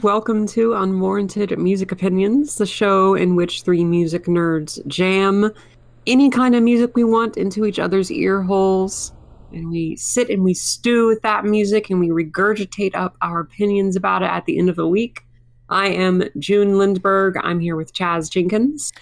and welcome to Unwarranted Music Opinions, the show in which three music nerds jam any kind of music we want into each other's ear holes. And we sit and we stew with that music and we regurgitate up our opinions about it at the end of the week. I am June Lindberg. I'm here with Chaz Jenkins.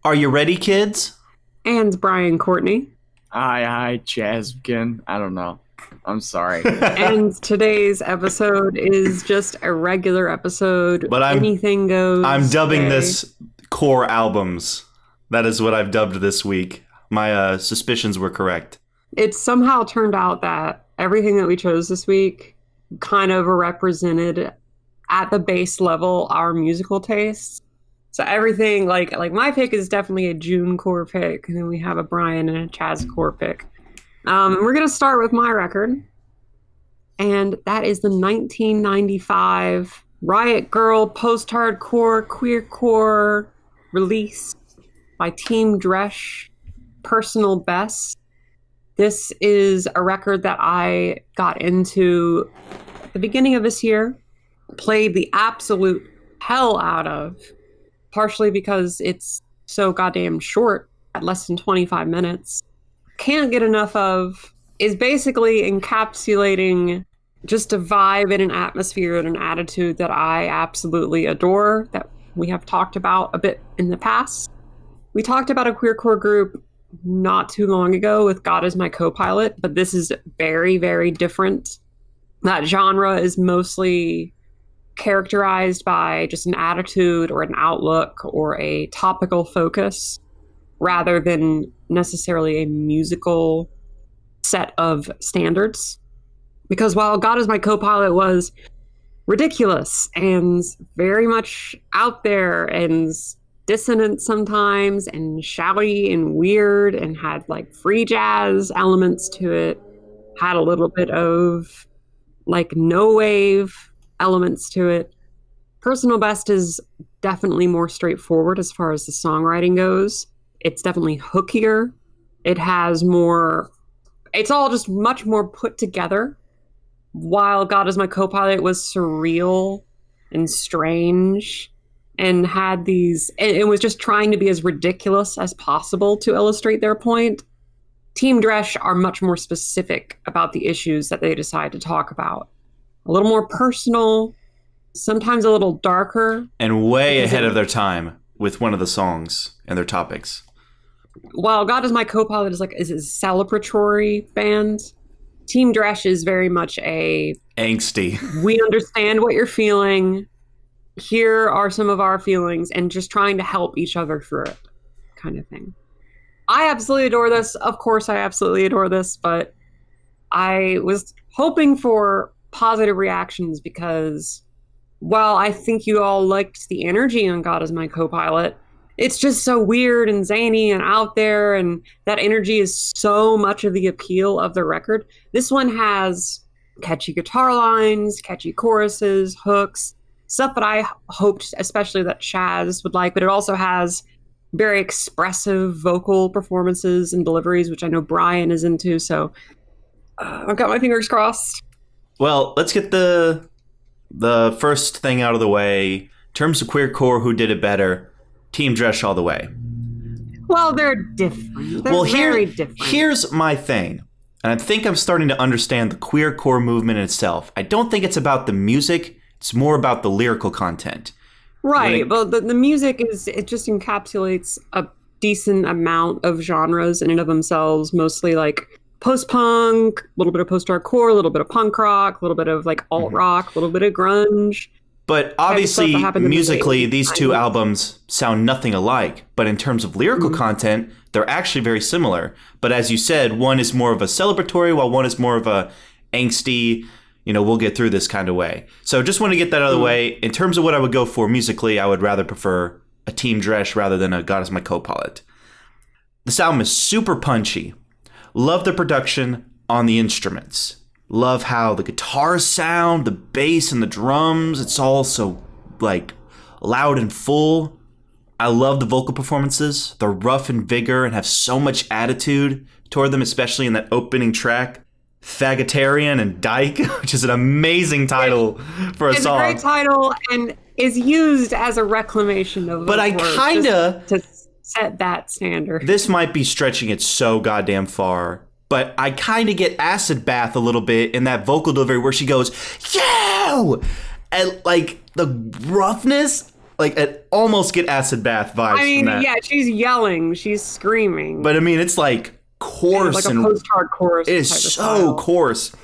Are you ready, kids? And Brian Courtney. Hi, Chaz again. I don't know. I'm sorry. And today's episode is just a regular episode. But anything goes. I'm dubbing this core albums. That is what I've dubbed this week. My suspicions were correct. It somehow turned out that everything that we chose this week kind of represented at the base level our musical tastes. So everything, like my pick is definitely a June core pick, and then we have a Brian and a Chaz core pick. We're going to start with my record, and that is the 1995 Riot Grrrl post-hardcore queercore release by Team Dresch, Personal Best. This is a record that I got into at the beginning of this year, played the absolute hell out of, partially because it's so goddamn short at less than 25 minutes. Can't get enough of, is basically encapsulating just a vibe and an atmosphere and an attitude that I absolutely adore, that we have talked about a bit in the past. We talked about a queercore group not too long ago with God Is My Co-Pilot, but this is very, very different. That genre is mostly characterized by just an attitude or an outlook or a topical focus rather than necessarily a musical set of standards. Because while God Is My Co-Pilot was ridiculous and very much out there and dissonant sometimes and shouty and weird and had like free jazz elements to it, had a little bit of like no wave elements to it. Personal Best is definitely more straightforward as far as the songwriting goes. It's definitely hookier. It has more, it's all just much more put together. While God Is My Co-Pilot was surreal and strange and had these, it was just trying to be as ridiculous as possible to illustrate their point. Team Dresch are much more specific about the issues that they decide to talk about. A little more personal, sometimes a little darker. And way ahead of their time with one of the songs and their topics. While God Is My Co-Pilot is a celebratory band, Team Dresch is very much a angsty. We understand what you're feeling. Here are some of our feelings, and just trying to help each other through it, kind of thing. I absolutely adore this. Of course, I absolutely adore this, but I was hoping for positive reactions because while I think you all liked the energy on God Is My Co-Pilot, it's just so weird and zany and out there, and that energy is so much of the appeal of the record. This one has catchy guitar lines, catchy choruses, hooks, stuff that I hoped especially that Chaz would like, but it also has very expressive vocal performances and deliveries, which I know Brian is into, so I've got my fingers crossed. Well, let's get the first thing out of the way. In terms of queercore, who did it better? Team Dresch all the way. Well, they're different. They're very different. Here's my thing. And I think I'm starting to understand the queercore movement itself. I don't think it's about the music. It's more about the lyrical content. Right. Well, the music it just encapsulates a decent amount of genres in and of themselves, mostly like post-punk, a little bit of post-hardcore, a little bit of punk rock, a little bit of like alt-rock, a little bit of grunge. But obviously, musically, these two albums sound nothing alike. But in terms of lyrical content, they're actually very similar. But as you said, one is more of a celebratory, while one is more of a angsty, we'll get through this kind of way. So just want to get that out of the way. In terms of what I would go for musically, I would rather prefer a Team Dresch rather than a God Is My Co-Pilot. This album is super punchy. Love the production on the instruments. Love how the guitars sound, the bass and the drums. It's all so, loud and full. I love the vocal performances. They're rough in vigor and have so much attitude toward them, especially in that opening track. Faggotarian and Dyke, which is an amazing title for a song. It's a great title and is used as a reclamation of But I kind of... to set that standard. This might be stretching it so goddamn far, but I kind of get Acid Bath a little bit in that vocal delivery where she goes, yo! And like the roughness, like I almost get Acid Bath vibes from that. Yeah, she's yelling, she's screaming. But I mean, it's like coarse, like a post-hard chorus. It is so coarse.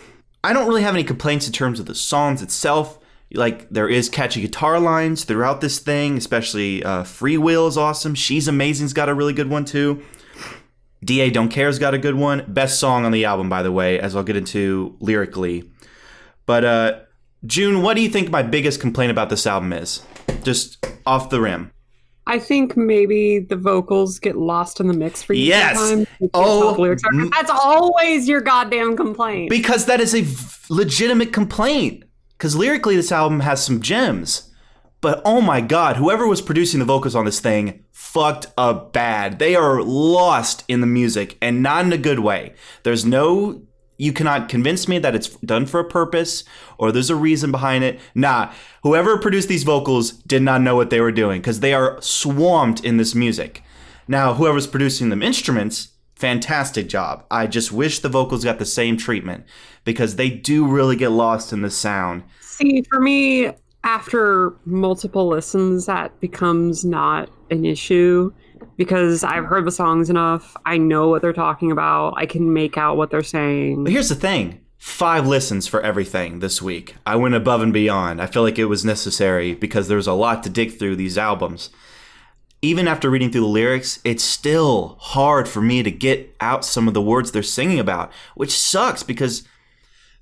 I don't really have any complaints in terms of the songs itself. Like, there is catchy guitar lines throughout this thing, especially Free Will is awesome. She's Amazing's got a really good one too. DA Don't Care's got a good one. Best song on the album, by the way, as I'll get into lyrically. But June, what do you think my biggest complaint about this album is? Just off the rim. I think maybe the vocals get lost in the mix for you. Yes. Sometimes. That's always your goddamn complaint. Because that is a legitimate complaint. Because lyrically, this album has some gems. But oh my God, whoever was producing the vocals on this thing fucked up bad. They are lost in the music, and not in a good way. You cannot convince me that it's done for a purpose or there's a reason behind it. Nah, whoever produced these vocals did not know what they were doing because they are swamped in this music. Now, whoever's producing them instruments, fantastic job. I just wish the vocals got the same treatment because they do really get lost in the sound. See, for me, after multiple listens, that becomes not an issue. Because I've heard the songs enough. I know what they're talking about. I can make out what they're saying. But here's the thing. 5 listens for everything this week. I went above and beyond. I feel like it was necessary because there's a lot to dig through these albums. Even after reading through the lyrics, it's still hard for me to get out some of the words they're singing about, which sucks because...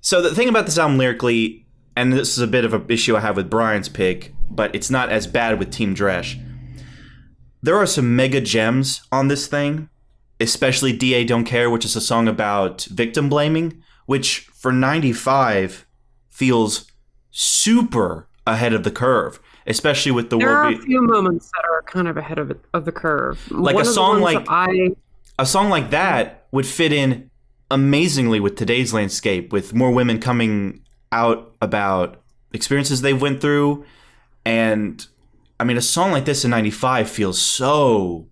So the thing about this album lyrically, and this is a bit of an issue I have with Brian's pick, but it's not as bad with Team Dresch. There are some mega gems on this thing, especially DA Don't Care, which is a song about victim blaming, which for 95 feels super ahead of the curve, especially with the There are a few moments that are kind of ahead of the curve. Like a song like that would fit in amazingly with today's landscape, with more women coming out about experiences they've went through. And I mean, a song like this in 95 feels so,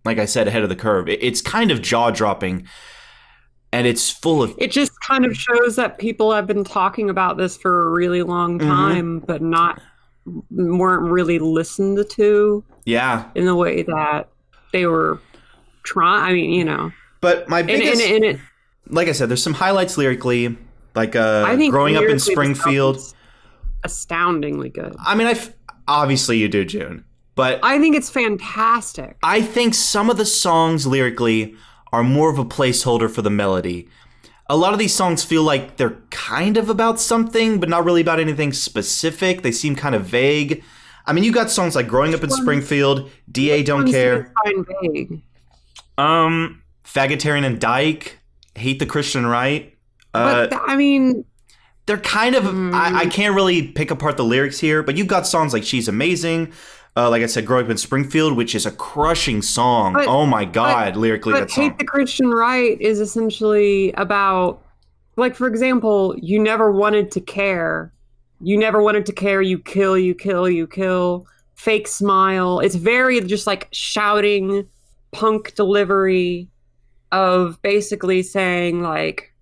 like I said, ahead of the curve. It's kind of jaw-dropping, and it's full of... It just kind of shows that people have been talking about this for a really long time, but weren't really listened to. Yeah. In the way that they were trying. I mean, you know. But my biggest... like I said, there's some highlights lyrically, like growing up in Springfield. Astoundingly good. I mean, obviously you do, June, but I think it's fantastic. I think some of the songs lyrically are more of a placeholder for the melody. A lot of these songs feel like they're kind of about something, but not really about anything specific. They seem kind of vague. I mean, you got songs like Growing Up in Springfield, DA Don't Care. Vague? Faggotarian and Dyke, Hate the Christian Right. I mean... They're kind of, I can't really pick apart the lyrics here, but you've got songs like She's Amazing, like I said, Growing Up in Springfield, which is a crushing song. Oh my God, lyrically, that song. Hate the Christian Right is essentially about, like, for example, you never wanted to care. You never wanted to care, you kill, you kill, you kill. Fake smile. It's very just like shouting, punk delivery of basically saying, like,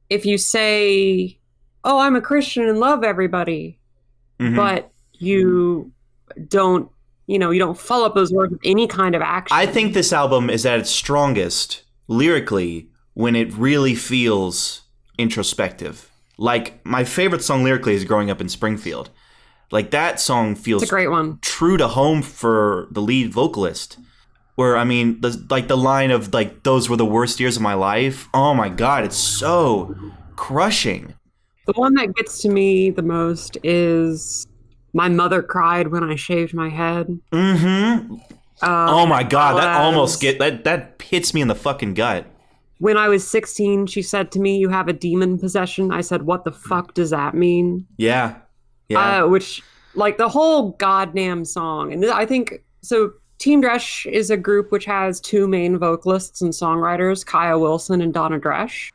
if you say... oh, I'm a Christian and love everybody. But you don't follow up those words with any kind of action. I think this album is at its strongest lyrically when it really feels introspective. Like, my favorite song lyrically is Growing Up in Springfield. Like, that song feels it's a great one. True to home for the lead vocalist. Where, I mean, the line of, like, those were the worst years of my life. Oh my God, it's so crushing. The one that gets to me the most is My Mother Cried When I Shaved My Head. Oh my God, that hits me in the fucking gut. When I was 16, she said to me, "You have a demon possession." I said, "What the fuck does that mean?" Yeah. Which, like, the whole goddamn song. And I think, so Team Dresch is a group which has 2 main vocalists and songwriters, Kaya Wilson and Donna Dresch.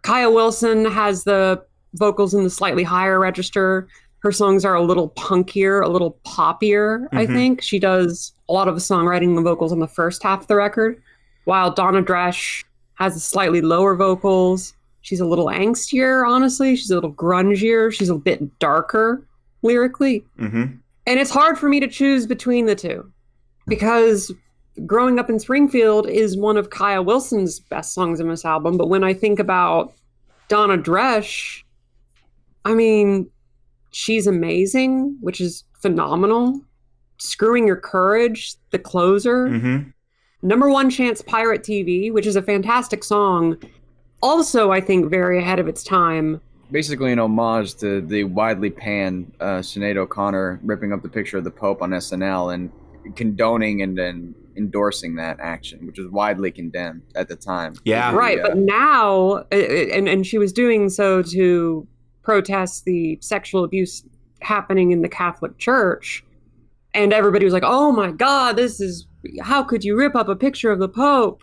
Kaya Wilson has the vocals in the slightly higher register. Her songs are a little punkier, a little poppier, I think. She does a lot of the songwriting and vocals on the first half of the record, while Donna Dresch has the slightly lower vocals. She's a little angstier, honestly. She's a little grungier. She's a bit darker lyrically. And it's hard for me to choose between the two because Growing Up in Springfield is one of Kaya Wilson's best songs in this album. But when I think about Donna Dresch, I mean, she's amazing, which is phenomenal. Screwing Your Courage, the closer. Number One Chance Pirate TV, which is a fantastic song. Also, I think very ahead of its time. Basically an homage to the widely panned Sinead O'Connor ripping up the picture of the Pope on SNL and condoning and then endorsing that action, which was widely condemned at the time. Yeah. Right, but now, and she was doing so to protest the sexual abuse happening in the Catholic Church. And everybody was like, oh my God, how could you rip up a picture of the Pope?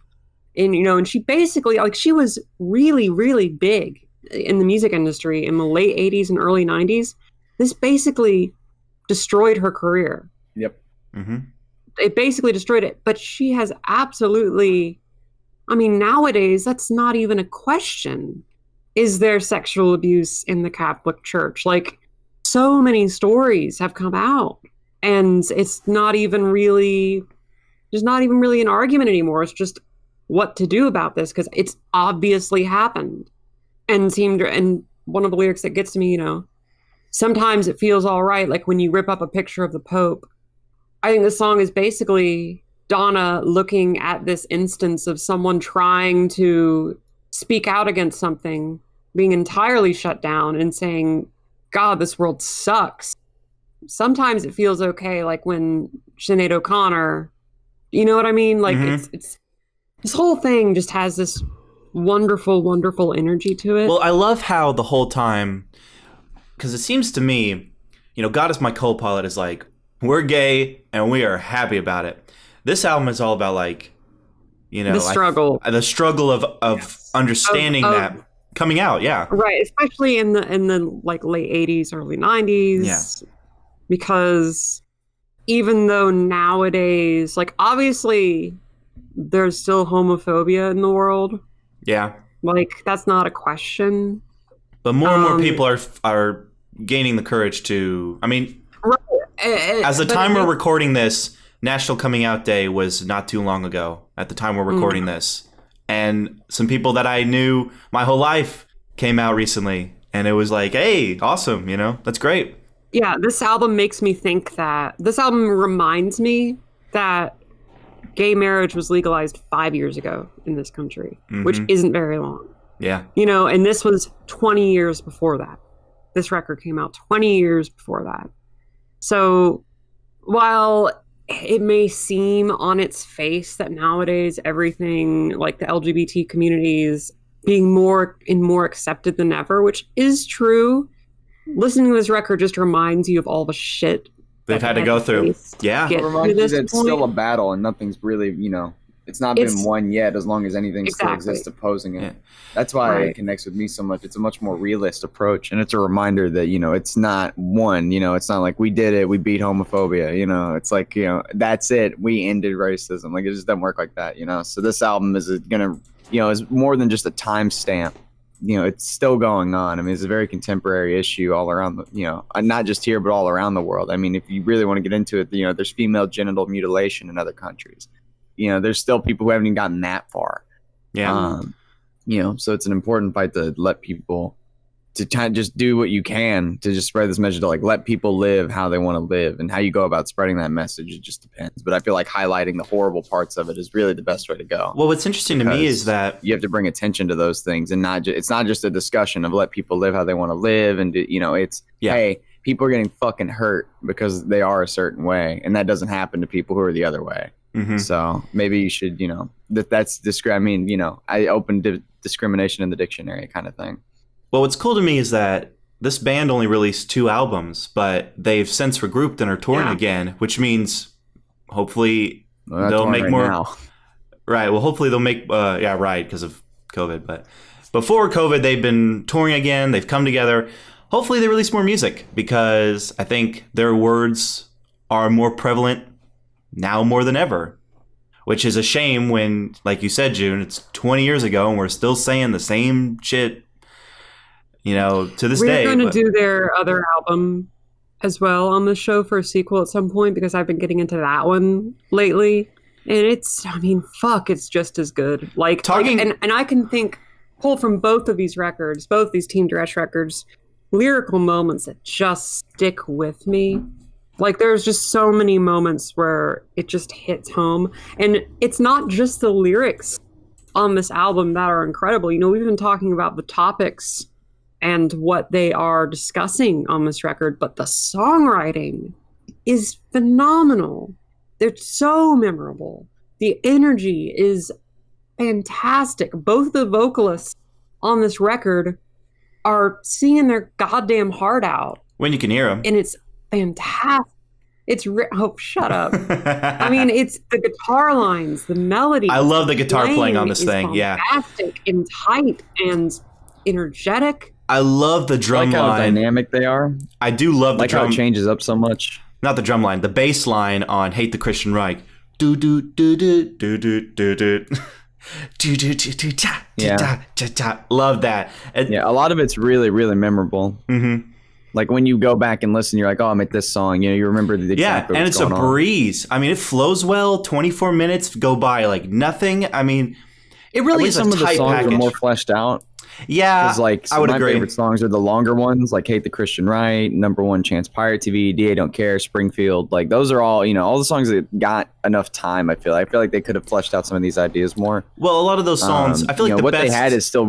And, and she basically, she was really, really big in the music industry in the late 80s and early 90s. This basically destroyed her career. Yep. It basically destroyed it. But she has absolutely, nowadays, that's not even a question. Is there sexual abuse in the Catholic Church? So many stories have come out. And it's not even really, there's not even really an argument anymore. It's just what to do about this because it's obviously happened. And one of the lyrics that gets to me, sometimes it feels all right, like when you rip up a picture of the Pope. I think the song is basically Donna looking at this instance of someone trying to speak out against something, being entirely shut down and saying, God, this world sucks. Sometimes it feels okay, like when Sinead O'Connor, you know what I mean? It's this whole thing just has this wonderful, wonderful energy to it. Well, I love how the whole time, because it seems to me, God Is My Co-Pilot is like, we're gay and we are happy about it. This album is all about the struggle. The struggle of yes. Understanding that coming out, yeah. Right, especially in the late 80s, early 90s. Yeah. Because even though nowadays, obviously there's still homophobia in the world. Yeah. That's not a question. But more and more people are gaining the courage to, right. As the time we're recording this, National Coming Out Day was not too long ago at the time we're recording this. And some people that I knew my whole life came out recently. And it was like, hey, awesome, that's great. Yeah, this album makes me think that this album reminds me that gay marriage was legalized 5 years ago in this country, which isn't very long. Yeah. And this was 20 years before that. This record came out 20 years before that. So while it may seem on its face that nowadays everything like the LGBT community is being more accepted than ever, which is true, listening to this record just reminds you of all the shit they've had to go through. Yeah. It reminds you that it's still a battle and nothing's really, it's not been won yet as long as anything still exists opposing it. Yeah. That's why it connects with me so much. It's a much more realist approach. And it's a reminder that, it's not won. It's not like we did it. We beat homophobia. It's like, that's it. We ended racism. It just doesn't work like that, So this album is going to, is more than just a timestamp. It's still going on. It's a very contemporary issue all around not just here, but all around the world. If you really want to get into it, there's female genital mutilation in other countries. There's still people who haven't even gotten that far. Yeah. So it's an important fight to let people to kind of just do what you can to just spread this message to let people live how they want to live, and how you go about spreading that message. It just depends. But I feel like highlighting the horrible parts of it is really the best way to go. Well, what's interesting to me is that you have to bring attention to those things and it's not just a discussion of let people live how they want to live. And hey, people are getting fucking hurt because they are a certain way. And that doesn't happen to people who are the other way. So maybe you should, that's I opened discrimination in the dictionary kind of thing. Well, what's cool to me is that this band only released 2 albums, but they've since regrouped and are touring again, which means hopefully they'll make more. Now. Right. Well, hopefully they'll make, because of COVID, but before COVID, they've been touring again. They've come together. Hopefully they release more music because I think their words are more prevalent now more than ever, which is a shame when, like you said, June, it's 20 years ago and we're still saying the same shit, to this day. We're going to do their other album as well on the show for a sequel at some point because I've been getting into that one lately. And it's just as good. And I can pull from both of these records, both these Team Dresch records, lyrical moments that just stick with me. Like, there's just so many moments where it just hits home. And it's not just the lyrics on this album that are incredible. We've been talking about the topics and what they are discussing on this record, but the songwriting is phenomenal. They're so memorable. The energy is fantastic. Both the vocalists on this record are singing their goddamn heart out. When you can hear them. And it's fantastic. Shut up. I mean, it's the guitar lines, the melody. I love the guitar playing on this thing. Fantastic and tight and energetic. I love the drum line. How dynamic they are. I do love the drum. How it changes up so much. Not the drum line, the bass line on "Hate the Christian Reich." Do do do do do do do do. Love that. A lot of it's really, really memorable. Mm-hmm. Like when you go back and listen, you're like, "Oh, I'm at this song." You remember the exact. And it's a breeze. I mean, it flows well. 24 minutes go by like nothing. I mean, it really is a tight package. Some of the songs are more fleshed out. Yeah, I would agree. My favorite songs are the longer ones, like "Hate the Christian Right," "Number One Chance Pirate TV," "DA Don't Care," "Springfield." Like those are all, all the songs that got enough time. I feel like they could have fleshed out some of these ideas more. Well, a lot of those songs, I feel like what they had is still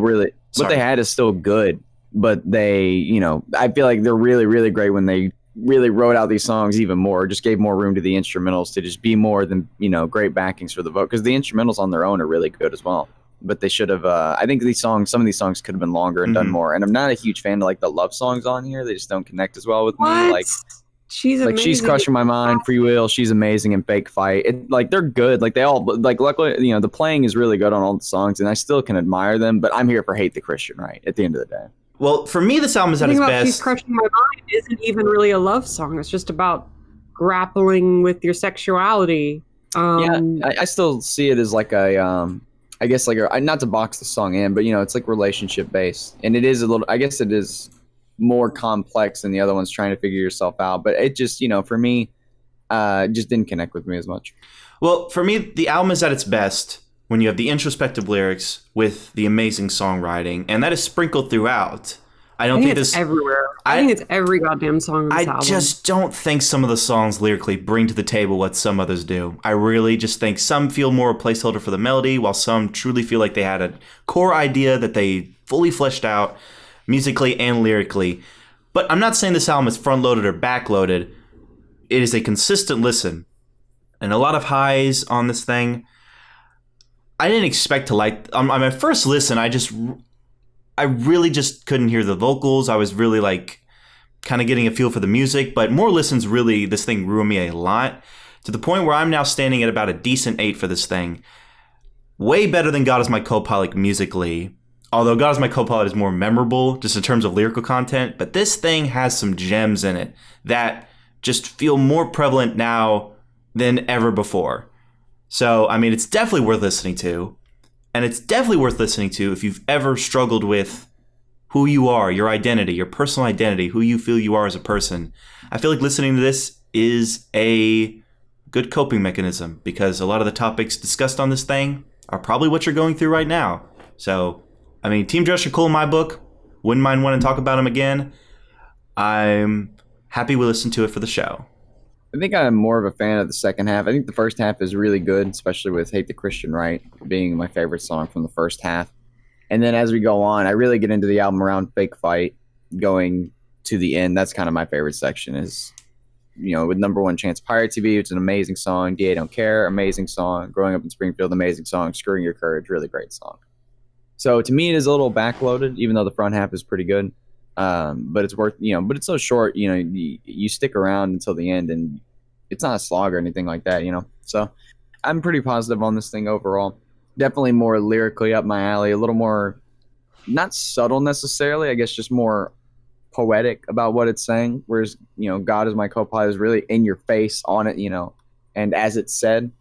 good, but they, I feel like they're really, really great when they really wrote out these songs even more, just gave more room to the instrumentals to just be more than, great backings for the vote, because the instrumentals on their own are really good as well. But they should have. I think some of these songs could have been longer and done more. And I'm not a huge fan of like the love songs on here. They just don't connect as well with me. Like She's Crushing My Mind, Free Will, She's Amazing, and Fake Fight. They're good. Like they all luckily the playing is really good on all the songs, and I still can admire them. But I'm here for Hate the Christian Right at the end of the day. Well, for me, this album is at its best. She's Crushing My Mind isn't even really a love song. It's just about grappling with your sexuality. I still see it as like a. I guess not to box the song in, but it's like relationship based, and it is I guess it is more complex than the other ones trying to figure yourself out. But it just, for me, just didn't connect with me as much. Well, for me, the album is at its best when you have the introspective lyrics with the amazing songwriting, and that is sprinkled throughout. I think it's everywhere. I think it's every goddamn song on this album. I just don't think some of the songs lyrically bring to the table what some others do. I really just think some feel more a placeholder for the melody, while some truly feel like they had a core idea that they fully fleshed out musically and lyrically. But I'm not saying this album is front-loaded or back-loaded. It is a consistent listen. And a lot of highs on this thing. I didn't expect to like... On my first listen, I really just couldn't hear the vocals. I was really kind of getting a feel for the music, but more listens really, this thing grew on me a lot to the point where I'm now standing at about a decent 8 for this thing. Way better than God Is My Co-Pilot musically, although God Is My Co-Pilot is more memorable just in terms of lyrical content, but this thing has some gems in it that just feel more prevalent now than ever before. So, I mean, it's definitely worth listening to. And it's definitely worth listening to if you've ever struggled with who you are, your identity, your personal identity, who you feel you are as a person. I feel like listening to this is a good coping mechanism because a lot of the topics discussed on this thing are probably what you're going through right now. So, I mean, Team Dresch are cool in my book. Wouldn't mind wanting to talk about them again. I'm happy we listened to it for the show. I think I'm more of a fan of the second half. I think the first half is really good, especially with Hate the Christian Right being my favorite song from the first half. And then as we go on, I really get into the album around Fake Fight going to the end. That's kind of my favorite section is, with Number One Chance Pirate TV, it's an amazing song. DA Don't Care, amazing song. Growing Up in Springfield, amazing song. Screwing Your Courage, really great song. So to me, it is a little backloaded, even though the front half is pretty good. But it's worth, but it's so short, you stick around until the end and it's not a slog or anything like that, So I'm pretty positive on this thing overall. Definitely more lyrically up my alley. A little more, not subtle necessarily. I guess just more poetic about what it's saying. Whereas, God is my co-pilot is really in your face on it, and as it's said.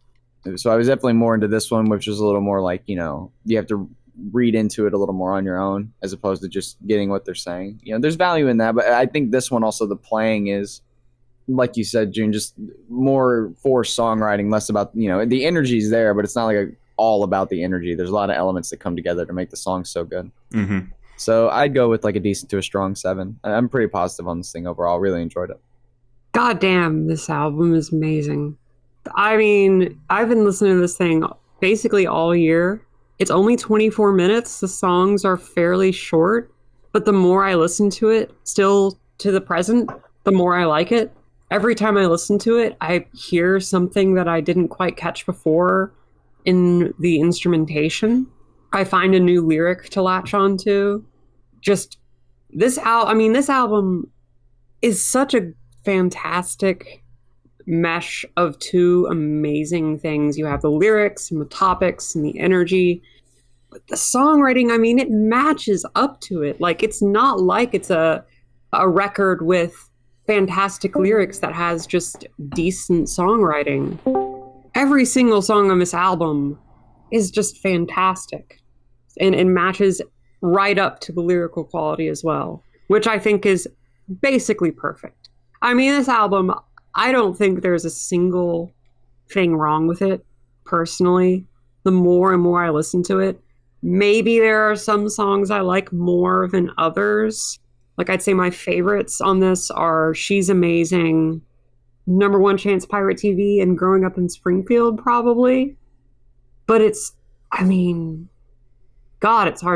So I was definitely more into this one, which was a little more like, you have to read into it a little more on your own as opposed to just getting what they're saying. There's value in that, but I think this one also, the playing is, like you said, June, just more for songwriting, less about, the energy's there, but it's not like all about the energy. There's a lot of elements that come together to make the song so good. Mm-hmm. So I'd go with like a decent to a strong 7. I'm pretty positive on this thing overall. Really enjoyed it. God damn, this album is amazing. I mean, I've been listening to this thing basically all year. It's only 24 minutes. The songs are fairly short, but the more I listen to it, still to the present, the more I like it. Every time I listen to it, I hear something that I didn't quite catch before in the instrumentation. I find a new lyric to latch onto. Just this album is such a fantastic mesh of two amazing things. You have the lyrics and the topics and the energy, but the songwriting, it matches up to it. Like, it's not like it's a record with fantastic lyrics that has just decent songwriting. Every single song on this album is just fantastic and matches right up to the lyrical quality as well, which I think is basically perfect. This album, I don't think there's a single thing wrong with it, personally. The more and more I listen to it, maybe there are some songs I like more than others. Like, I'd say my favorites on this are She's Amazing, Number One Chance Pirate TV, and Growing Up in Springfield, probably. But it's hard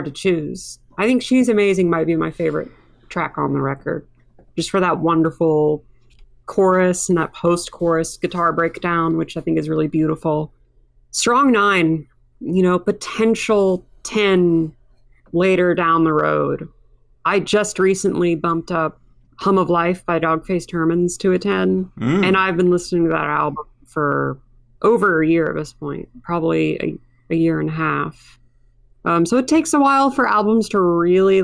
to choose. I think She's Amazing might be my favorite track on the record, just for that wonderful chorus and that post-chorus guitar breakdown, which I think is really beautiful. Strong 9, potential 10 later down the road. I just recently bumped up Hum of Life by Dogfaced Hermans to a 10, and I've been listening to that album for over a year at this point, probably a year and a half. So it takes a while for albums to really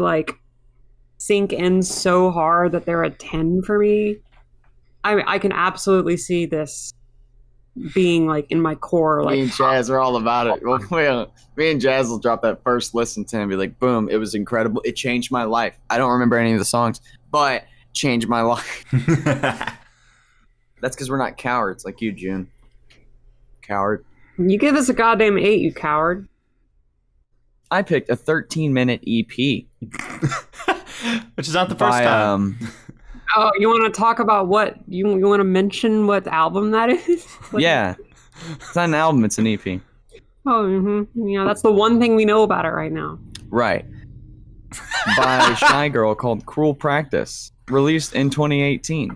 sink in so hard that they're a 10 for me. I can absolutely see this being in my core. Me and Jazz are all about it. Well, me and Jazz will drop that first listen to and be like, boom, it was incredible. It changed my life. I don't remember any of the songs, but changed my life. That's because we're not cowards like you, June. Coward. You give us a goddamn 8, you coward. I picked a 13-minute EP. Which is not the first time. Oh, you want to talk about what? You want to mention what album that is? Yeah. It's not an album, it's an EP. Oh, mm-hmm. Yeah, that's the one thing we know about it right now. Right. By Shygirl, called Cruel Practice. Released in 2018.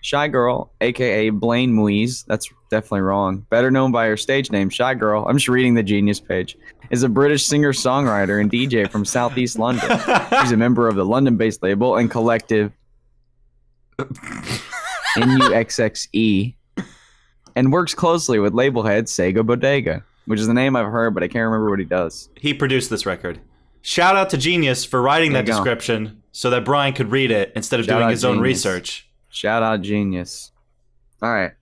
Shygirl, a.k.a. Blaine Muiz, that's definitely wrong, better known by her stage name, Shygirl, I'm just reading the Genius page, is a British singer-songwriter and DJ from Southeast London. She's a member of the London-based label and collective NUXXE and works closely with label head Sega Bodega, which is the name I've heard, but I can't remember what he does. He produced this record. Shout out to Genius for writing that description so that Brian could read it instead of doing his own research. Shout out Genius. All right.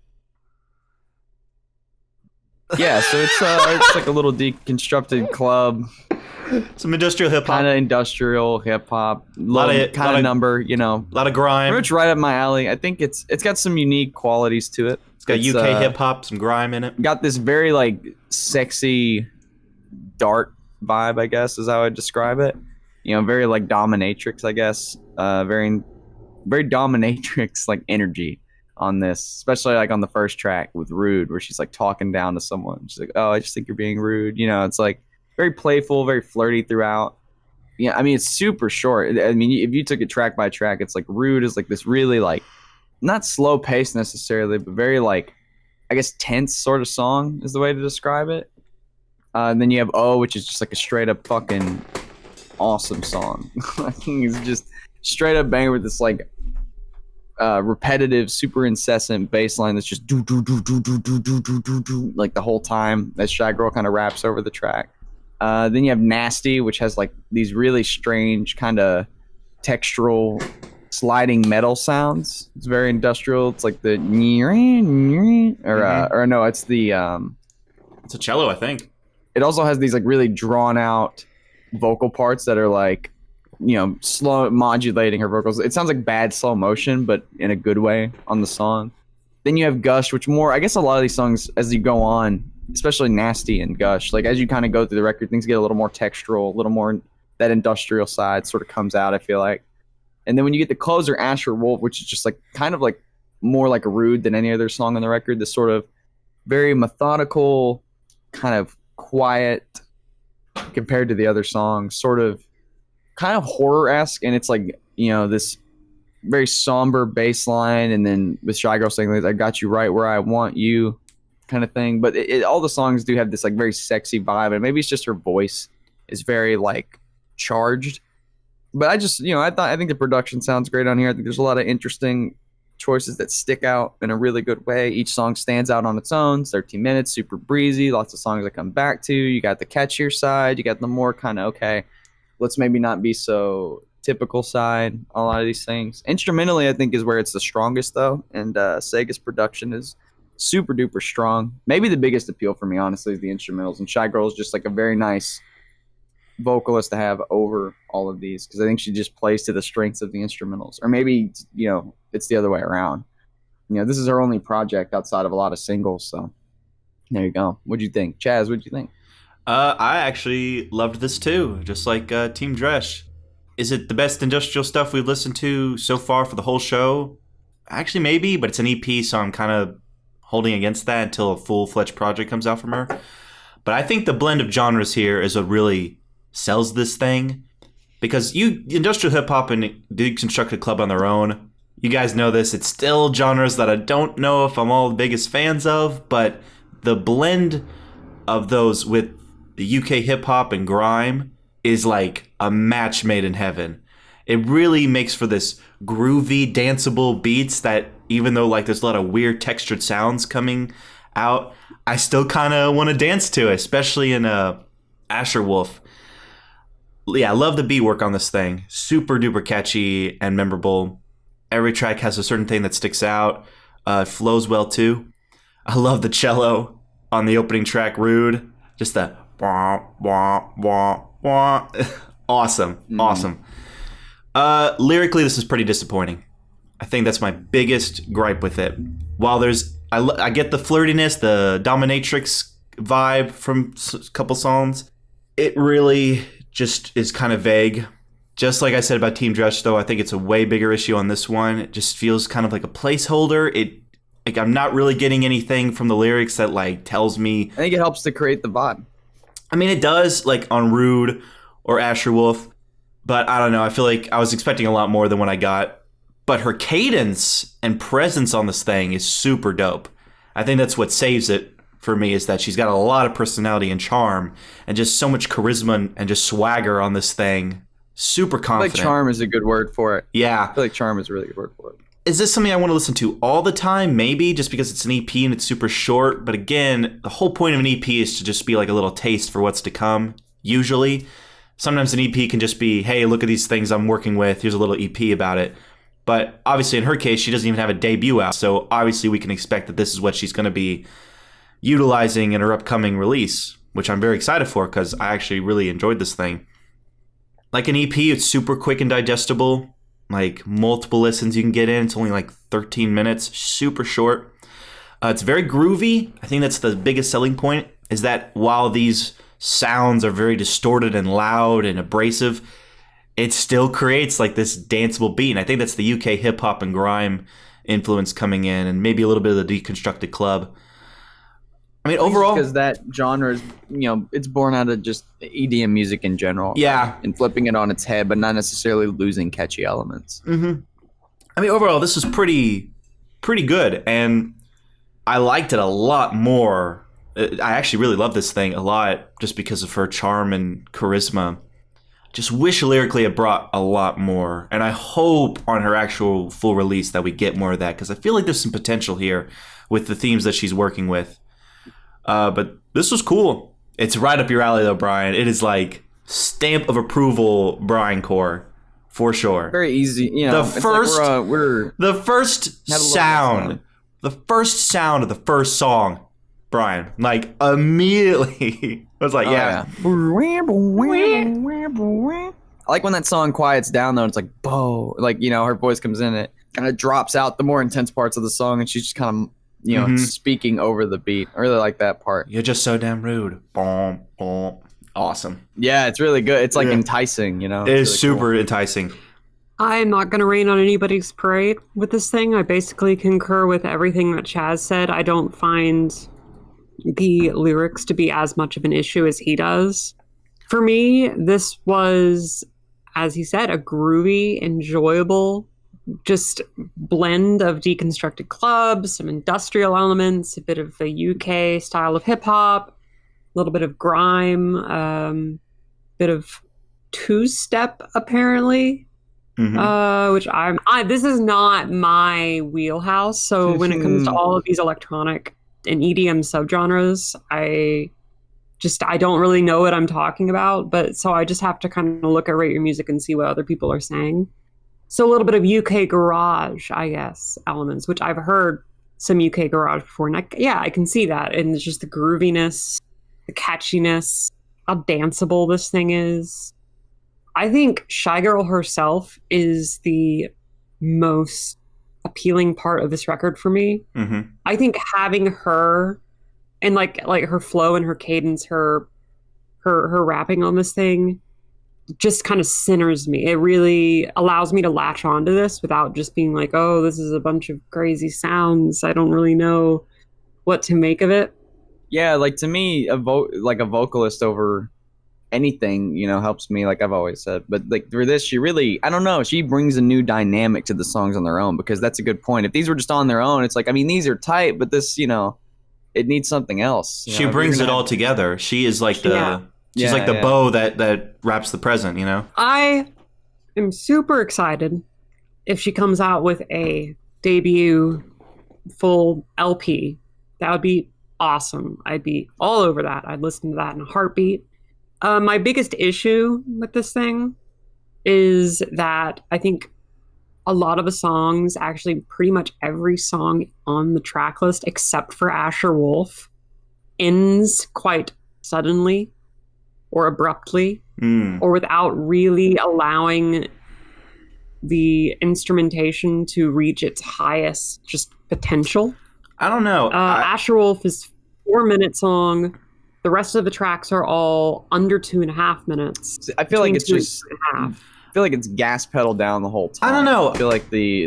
Yeah, so it's like a little deconstructed club. Some industrial hip hop. Kind of industrial hip hop. Kind of number, A lot of grime. Pretty much right up my alley. I think it's got some unique qualities to it. It's got UK hip hop, some grime in it. Got this very sexy dart vibe, I guess, is how I'd describe it. Very dominatrix, I guess. Very dominatrix energy on this, especially on the first track with Rude, where she's talking down to someone. She's like, "Oh, I just think you're being rude." It's very playful, very flirty throughout. Yeah, it's super short. If you took it track by track, it's Rude is this really not slow pace necessarily, but very I guess tense sort of song is the way to describe it. And then you have Oh, which is just a straight up fucking awesome song. I think it's just straight up banger with this repetitive, super incessant bass line that's just do do do do do do do do do do like the whole time as Shygirl kind of raps over the track. Then you have Nasty, which has like these really strange kind of textural sliding metal sounds. It's very industrial. It's like the or no, it's the it's a cello, I think. It also has these like really drawn out vocal parts that are like, slow modulating her vocals. It sounds like bad slow motion, but in a good way on the song. Then you have Gush, which more, I guess a lot of these songs as you go on, especially Nasty and Gush, like as you kind of go through the record, things get a little more textural, a little more that industrial side sort of comes out, I feel like. And then when you get the closer, Asher Wolf, which is just like kind of like more like Rude than any other song on the record, this sort of very methodical, kind of quiet compared to the other songs, sort of kind of horror-esque, and it's like, this very somber bass line, and then with Shygirl saying like, I got you right where I want you kind of thing. But all the songs do have this like very sexy vibe, and maybe it's just her voice is very like charged. But I just, I think the production sounds great on here. I think there's a lot of interesting choices that stick out in a really good way. Each song stands out on its own. It's 13 minutes, super breezy, lots of songs I come back to. You got the catchier side, you got the more kind of, okay, let's maybe not be so typical side, a lot of these things. Instrumentally, I think, is where it's the strongest, though, and Sega's production is super duper strong. Maybe the biggest appeal for me, honestly, is the instrumentals, and Shygirl is just like a very nice vocalist to have over all of these, because I think she just plays to the strengths of the instrumentals. Or maybe, it's the other way around. This is her only project outside of a lot of singles, so there you go. What'd you think? Chaz, what'd you think? I actually loved this too, just like Team Dresch. Is it the best industrial stuff we've listened to so far for the whole show? Actually, maybe, but it's an EP, so I'm kind of holding against that until a full-fledged project comes out from her. But I think the blend of genres here is what really sells this thing, because industrial hip-hop and Deconstructed Club on their own, you guys know this, it's still genres that I don't know if I'm all the biggest fans of, but the blend of those with the UK hip-hop and grime is like a match made in heaven. It really makes for this groovy, danceable beats that, even though like there's a lot of weird textured sounds coming out, I still kind of want to dance to it, especially in Asher Wolf. Yeah, I love the beat work on this thing. Super duper catchy and memorable. Every track has a certain thing that sticks out. It flows well too. I love the cello on the opening track, Rude. Just that wah, wah, wah, wah. Awesome. Awesome. Lyrically, this is pretty disappointing. I think that's my biggest gripe with it. While I get the flirtiness, the dominatrix vibe from a couple songs, it really just is kind of vague. Just like I said about Team Dresch, though, I think it's a way bigger issue on this one. It just feels kind of like a placeholder. I'm not really getting anything from the lyrics that like tells me. I think it helps to create the vibe. I mean, it does, like on Rude or Asher Wolf, but I don't know. I feel like I was expecting a lot more than what I got. But her cadence and presence on this thing is super dope. I think that's what saves it for me, is that she's got a lot of personality and charm and just so much charisma and just swagger on this thing. Super confident. I feel like charm is a good word for it. Yeah. I feel like charm is a really good word for it. Is this something I want to listen to all the time? Maybe, just because it's an EP and it's super short. But again, the whole point of an EP is to just be like a little taste for what's to come, usually. Sometimes an EP can just be, hey, look at these things I'm working with. Here's a little EP about it. But obviously, in her case, she doesn't even have a debut out. So obviously, we can expect that this is what she's going to be utilizing in her upcoming release, which I'm very excited for, because I actually really enjoyed this thing. Like an EP, it's super quick and digestible. Like multiple listens you can get in. It's only like 13 minutes, super short. It's very groovy. I think that's the biggest selling point, is that while these sounds are very distorted and loud and abrasive, it still creates like this danceable beat. And I think that's the UK hip hop and grime influence coming in, and maybe a little bit of the Deconstructed Club. I mean, overall, because that genre is, it's born out of just EDM music in general. Yeah. And flipping it on its head, but not necessarily losing catchy elements. Mm-hmm. I mean, overall, this was pretty good. And I liked it a lot more. I actually really love this thing a lot, just because of her charm and charisma. just wish lyrically it brought a lot more. And I hope on her actual full release that we get more of that, because I feel like there's some potential here with the themes that she's working with. But this was cool. It's right up your alley, though, Brian. It is like stamp of approval, Brian Core, for sure. Very easy. You know, the first sound of the first song, Brian, like immediately I was like, yeah. I like when that song quiets down though. It's like, bow, like, you know, her voice comes in, it kind of drops out the more intense parts of the song, and she's just kind of, you know, speaking over the beat. I really like that part. You're just so damn rude. Boom, boom. Awesome. Yeah, it's really good. It's like enticing, you know. It is really super enticing. I'm not going to rain on anybody's parade with this thing. I basically concur with everything that Chaz said. I don't find the lyrics to be as much of an issue as he does. For me, this was, as he said, a groovy, enjoyable, just blend of deconstructed clubs, some industrial elements, a bit of the UK style of hip hop, a little bit of grime, bit of two-step apparently. Which this is not my wheelhouse. So when it comes to all of these electronic and EDM subgenres, I don't really know what I'm talking about. But so I just have to kind of look at Rate Your Music and see what other people are saying. So a little bit of UK garage, I guess, elements, which I've heard some UK garage before. And I can see that. And it's just the grooviness, the catchiness, how danceable this thing is. I think Shygirl herself is the most appealing part of this record for me. I think having her and like her flow and her cadence, her rapping on this thing just kind of centers me. It really allows me to latch onto this without just being like, oh, this is a bunch of crazy sounds. I don't really know what to make of it. Yeah, like to me, a vocalist over anything, you know, helps me, like I've always said. But like through this, she really, I don't know, she brings a new dynamic to the songs on their own, because that's a good point. If these were just on their own, it's like, I mean, these are tight, but this, you know, it needs something else. She brings it all together. She is like the bow that wraps the present, you know? I am super excited if she comes out with a debut full LP. That would be awesome. I'd be all over that. I'd listen to that in a heartbeat. My biggest issue with this thing is that I think a lot of the songs, actually pretty much every song on the track list except for Asher Wolf, ends quite suddenly or abruptly or without really allowing the instrumentation to reach its highest just potential. I don't know. Asher Wolf is 4-minute song. The rest of the tracks are all under 2.5 minutes. I feel like it's just, I feel like it's gas pedal down the whole time. I don't know. I feel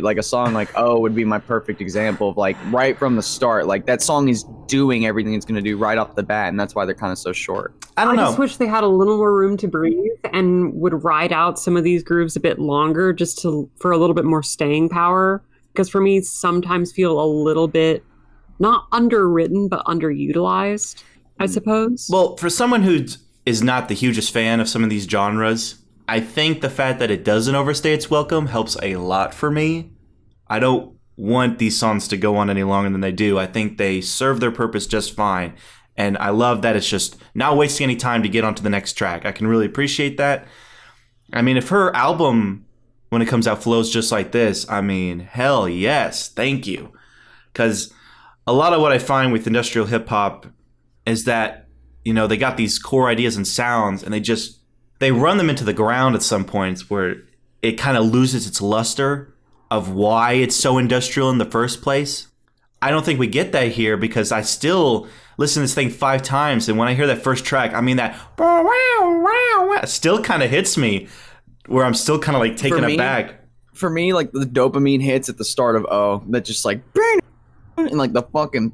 like a song like "Oh" would be my perfect example of like right from the start. Like that song is doing everything it's going to do right off the bat, and that's why they're kind of so short. I just wish they had a little more room to breathe and would ride out some of these grooves a bit longer, just for a little bit more staying power. Because for me, sometimes feel a little bit not underwritten but underutilized, I suppose. Well, for someone who is not the hugest fan of some of these genres, I think the fact that it doesn't overstay its welcome helps a lot for me. I don't want these songs to go on any longer than they do. I think they serve their purpose just fine. And I love that it's just not wasting any time to get onto the next track. I can really appreciate that. I mean, if her album, when it comes out, flows just like this, I mean, hell yes, thank you. Because a lot of what I find with industrial hip-hop is that, you know, they got these core ideas and sounds, and they run them into the ground at some points where it kind of loses its luster of why it's so industrial in the first place. I don't think we get that here, because I still listen to this thing 5 times, and when I hear that first track, I mean, that still kind of hits me, where I'm still kind of like taken aback. For me, like the dopamine hits at the start of "Oh" that just like and like the fucking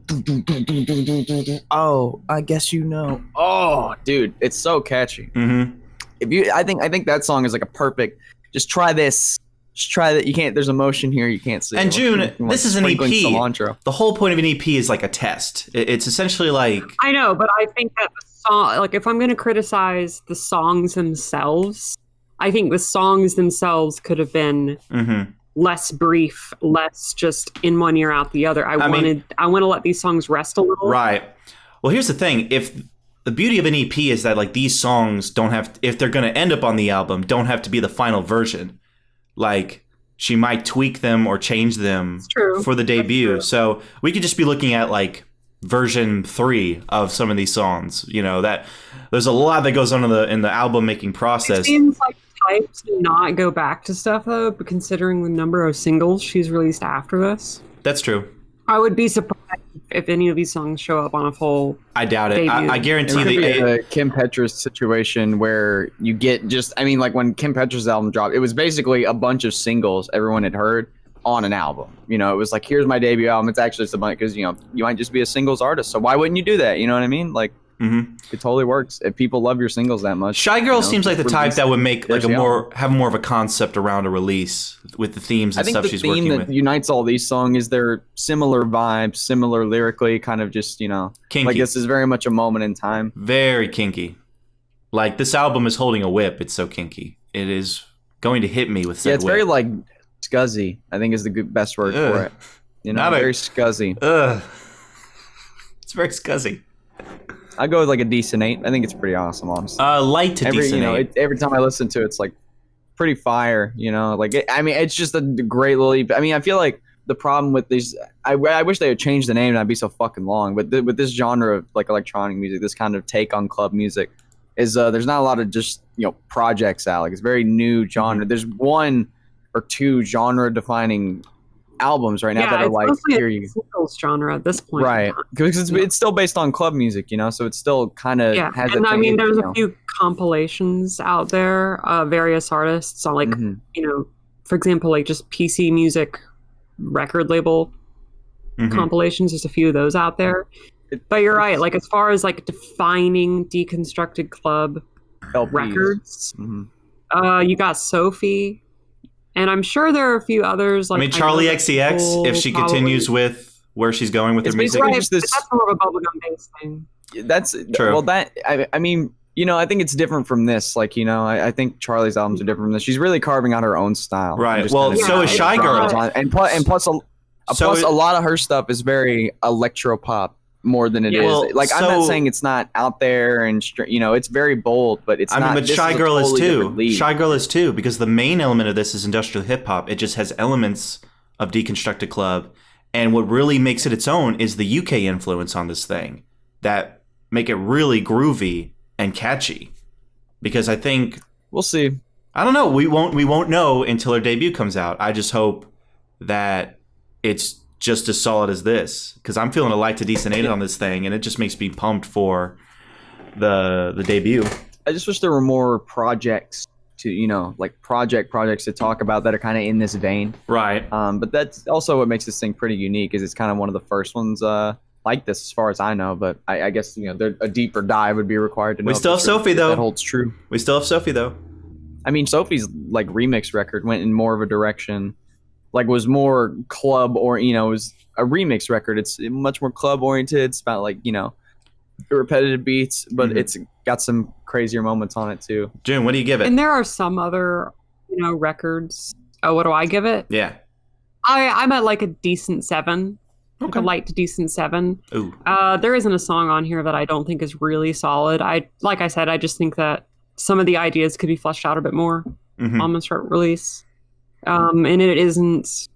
"Oh, I guess you know." Oh, dude, it's so catchy. I think that song is like a perfect. Just try this. Just try that. You can't. There's emotion here. You can't see. And June, this is an EP. Cilantro. The whole point of an EP is like a test. It's essentially like. I know, but I think that the song, like, if I'm going to criticize the songs themselves, I think the songs themselves could have been less brief, less just in one ear out the other. I want to let these songs rest a little. Right. Well, here's the thing. If the beauty of an EP is that like these songs don't have to, if they're going to end up on the album, don't have to be the final version. Like she might tweak them or change them for the debut. So we could just be looking at like version 3 of some of these songs. You know, that there's a lot that goes on in the album making process. It seems like type to not go back to stuff though, but considering the number of singles she's released after this. That's true. I would be surprised if any of these songs show up on a full. I doubt it. I guarantee the Kim Petras situation where you get just, I mean, like when Kim Petras' album dropped, it was basically a bunch of singles everyone had heard on an album. You know, it was like, here's my debut album. It's actually a bunch because, you know, you might just be a singles artist. So why wouldn't you do that? You know what I mean? Like, it totally works if people love your singles that much. Shygirl seems like the type that would make like have more of a concept around a release with the themes and stuff she's working with. I think the theme that unites all these songs is their similar vibes, similar lyrically, kind of just, you know, kinky. Like this is very much a moment in time. Very kinky. Like this album is holding a whip. It's so kinky. It is going to hit me with said it's whip. Very like scuzzy, I think is the best word for it. You know, very scuzzy. It's very scuzzy. I go with like a decent 8. I think it's pretty awesome, honestly. Light to decent 8. Every time I listen to it, it's like pretty fire. You know, like I mean, it's just a great little. I mean, I feel like the problem with these, I wish they would change the name and I'd be so fucking long. But with this genre of like electronic music, this kind of take on club music, is there's not a lot of just projects out. Like it's very new genre. There's 1 or 2 genre defining albums right now that are like here you genre at this point, right? Because it's still based on club music, so it's still kind of has. And I mean, there's a few compilations out there, various artists on like for example, like just PC music record label compilations. There's a few of those out there, but you're right. Like as far as like defining deconstructed club LPs. Records, you got Sophie. And I'm sure there are a few others. Like I mean, Charlie XCX, if she continues with where she's going with her music. Right, that's more of a bubblegum based thing. That's true. Well, I mean, I think it's different from this. Like, I think Charlie's albums are different from this. She's really carving out her own style. Right. Well, so is Shygirl. And plus a lot of her stuff is very electropop. More than it is. Like I'm not saying it's not out there and it's very bold, but it's not. I mean, but Shygirl is too. Shygirl is too because the main element of this is industrial hip hop. It just has elements of deconstructed club, and what really makes it its own is the UK influence on this thing that make it really groovy and catchy. Because I think we'll see. I don't know. We won't know until her debut comes out. I just hope that it's just as solid as this, because I'm feeling a light to decent 8 on this thing, and it just makes me pumped for the debut. I just wish there were more projects to like projects to talk about that are kind of in this vein, right? But that's also what makes this thing pretty unique, is it's kind of one of the first ones like this, as far as I know. But I guess a deeper dive would be required to know. We still have Sophie though. That holds true. We still have Sophie though. I mean, Sophie's like remix record went in more of a direction. Like was more club or it was a remix record. It's much more club oriented. It's about like repetitive beats, but it's got some crazier moments on it too. June, what do you give it? And there are some other records. Oh, what do I give it? Yeah, I'm at like a decent 7, like a light to decent 7. Ooh. There isn't a song on here that I don't think is really solid. Like I said, I just think that some of the ideas could be fleshed out a bit more on this release. And it isn't,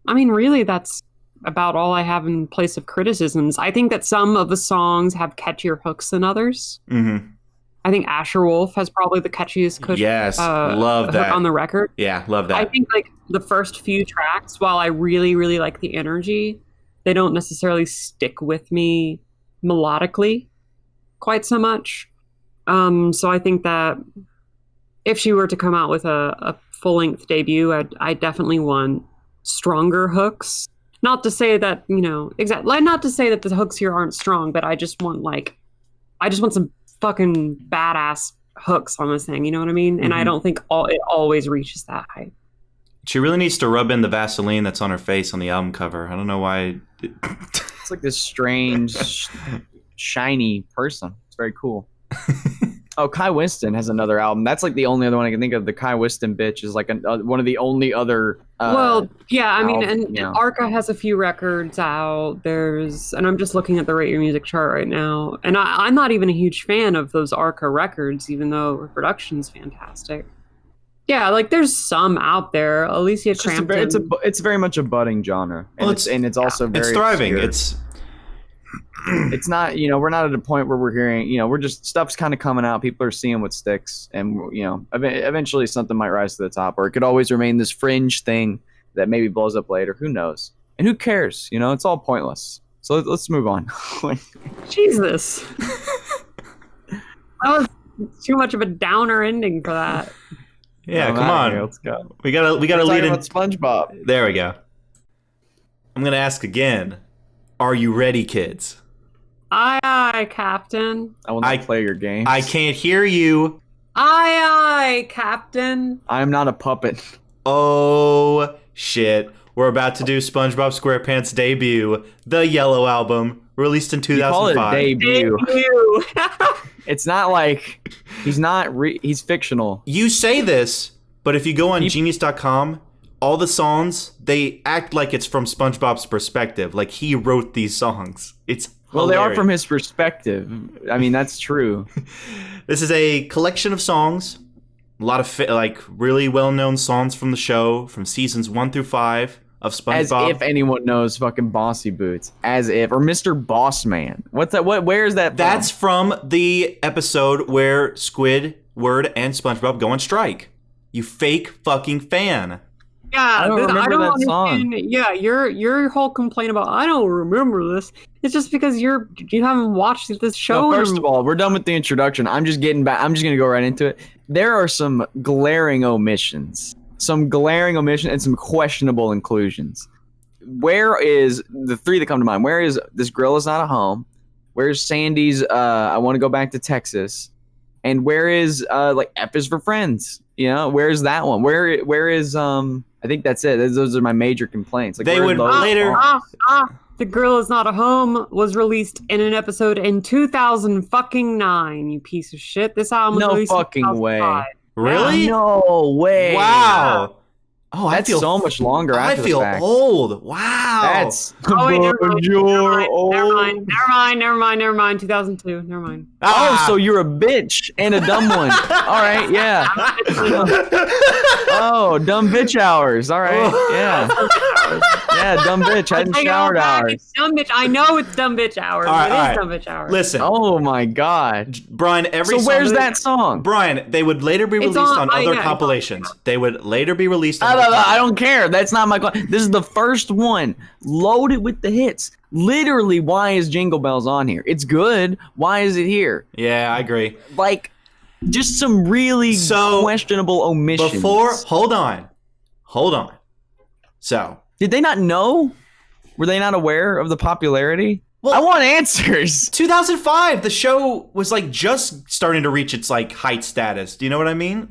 I mean, really, that's about all I have in place of criticisms. I think that some of the songs have catchier hooks than others. I think Asher Wolf has probably the catchiest love that hook on the record. Yeah, love that. I think like the first few tracks, while I really, really like the energy, they don't necessarily stick with me melodically quite so much. So I think that if she were to come out with a full-length debut, I definitely want stronger hooks. Not to say that not to say that the hooks here aren't strong, but I just want some fucking badass hooks on this thing. You know what I mean? And I don't think it always reaches that height. She really needs to rub in the Vaseline that's on her face on the album cover. I don't know why. It's like this strange, shiny person. It's very cool. Oh, Kai Winston has another album. That's like the only other one I can think of. The Kai Winston bitch is like one of the only other. I mean, and Arca has a few records out. And I'm just looking at the Rate Your Music chart right now, and I'm not even a huge fan of those Arca records, even though her production's fantastic. Yeah, like there's some out there. Alicia Crampton. It's very much a budding genre, and it's also very it's thriving. Obscure. It's not, we're not at a point where we're hearing, we're just, stuff's kind of coming out. People are seeing what sticks, and eventually something might rise to the top, or it could always remain this fringe thing that maybe blows up later. Who knows? And who cares? It's all pointless. So let's move on. Jesus. That was too much of a downer ending for that. Yeah, come on. Here. Let's go. We gotta lead in SpongeBob. There we go. I'm gonna ask again. Are you ready, kids? Aye, aye, Captain. I will not play your games. I can't hear you. Aye, aye, Captain. I am not a puppet. Oh, shit. We're about to do SpongeBob SquarePants' debut, the Yellow Album, released in 2005. You call it debut. It's not like he's fictional. You say this, but if you go on Genius.com, all the songs, they act like it's from SpongeBob's perspective. Like he wrote these songs. It's Well, they are from his perspective. I mean, that's true. This is a collection of songs. A lot of really well-known songs from the show, from seasons 1 through 5 of SpongeBob. As if anyone knows fucking Bossy Boots. As if. Or Mr. Bossman. What's that? Where is that from? That's from the episode where Squidward and SpongeBob go on strike. You fake fucking fan. Yeah, I don't remember that song. Yeah, your whole complaint about I don't remember this. It's just because you haven't watched this show. No, first of all, we're done with the introduction. I'm just getting back. I'm just gonna go right into it. There are some glaring omissions, and some questionable inclusions. Where is the three that come to mind? Where is This Girl Is Not a Home? Where's Sandy's I Want to Go Back to Texas? And where is F is for Friends? Where's that one? Where is I think that's it. Those are my major complaints. Like, they would later. The Girl Is Not a Home was released in an episode in 2009. You piece of shit. This album was released fucking in 2005. way. Really? No way. Wow. Oh, I That's feel so much longer. I after feel the fact. old. Wow. That's Never mind. 2002. Never mind. Oh, so you're a bitch and a dumb one. All right, yeah. Oh, dumb bitch hours. All right, yeah. Yeah, dumb bitch. Hadn't showered hours. It's dumb bitch. I know it's dumb bitch hours. It is dumb bitch hours. Listen. Oh my God, Brian. So where's that song? Brian, they would later be released on other compilations. They would later be released on I don't care. That's not my. This is the first one loaded with the hits. Literally, why is Jingle Bells on here? It's good. Why is it here? Yeah, I agree. Just some really questionable omissions. Hold on. So, did they not know? Were they not aware of the popularity? Well, I want answers. 2005, the show was just starting to reach its height status. Do you know what I mean?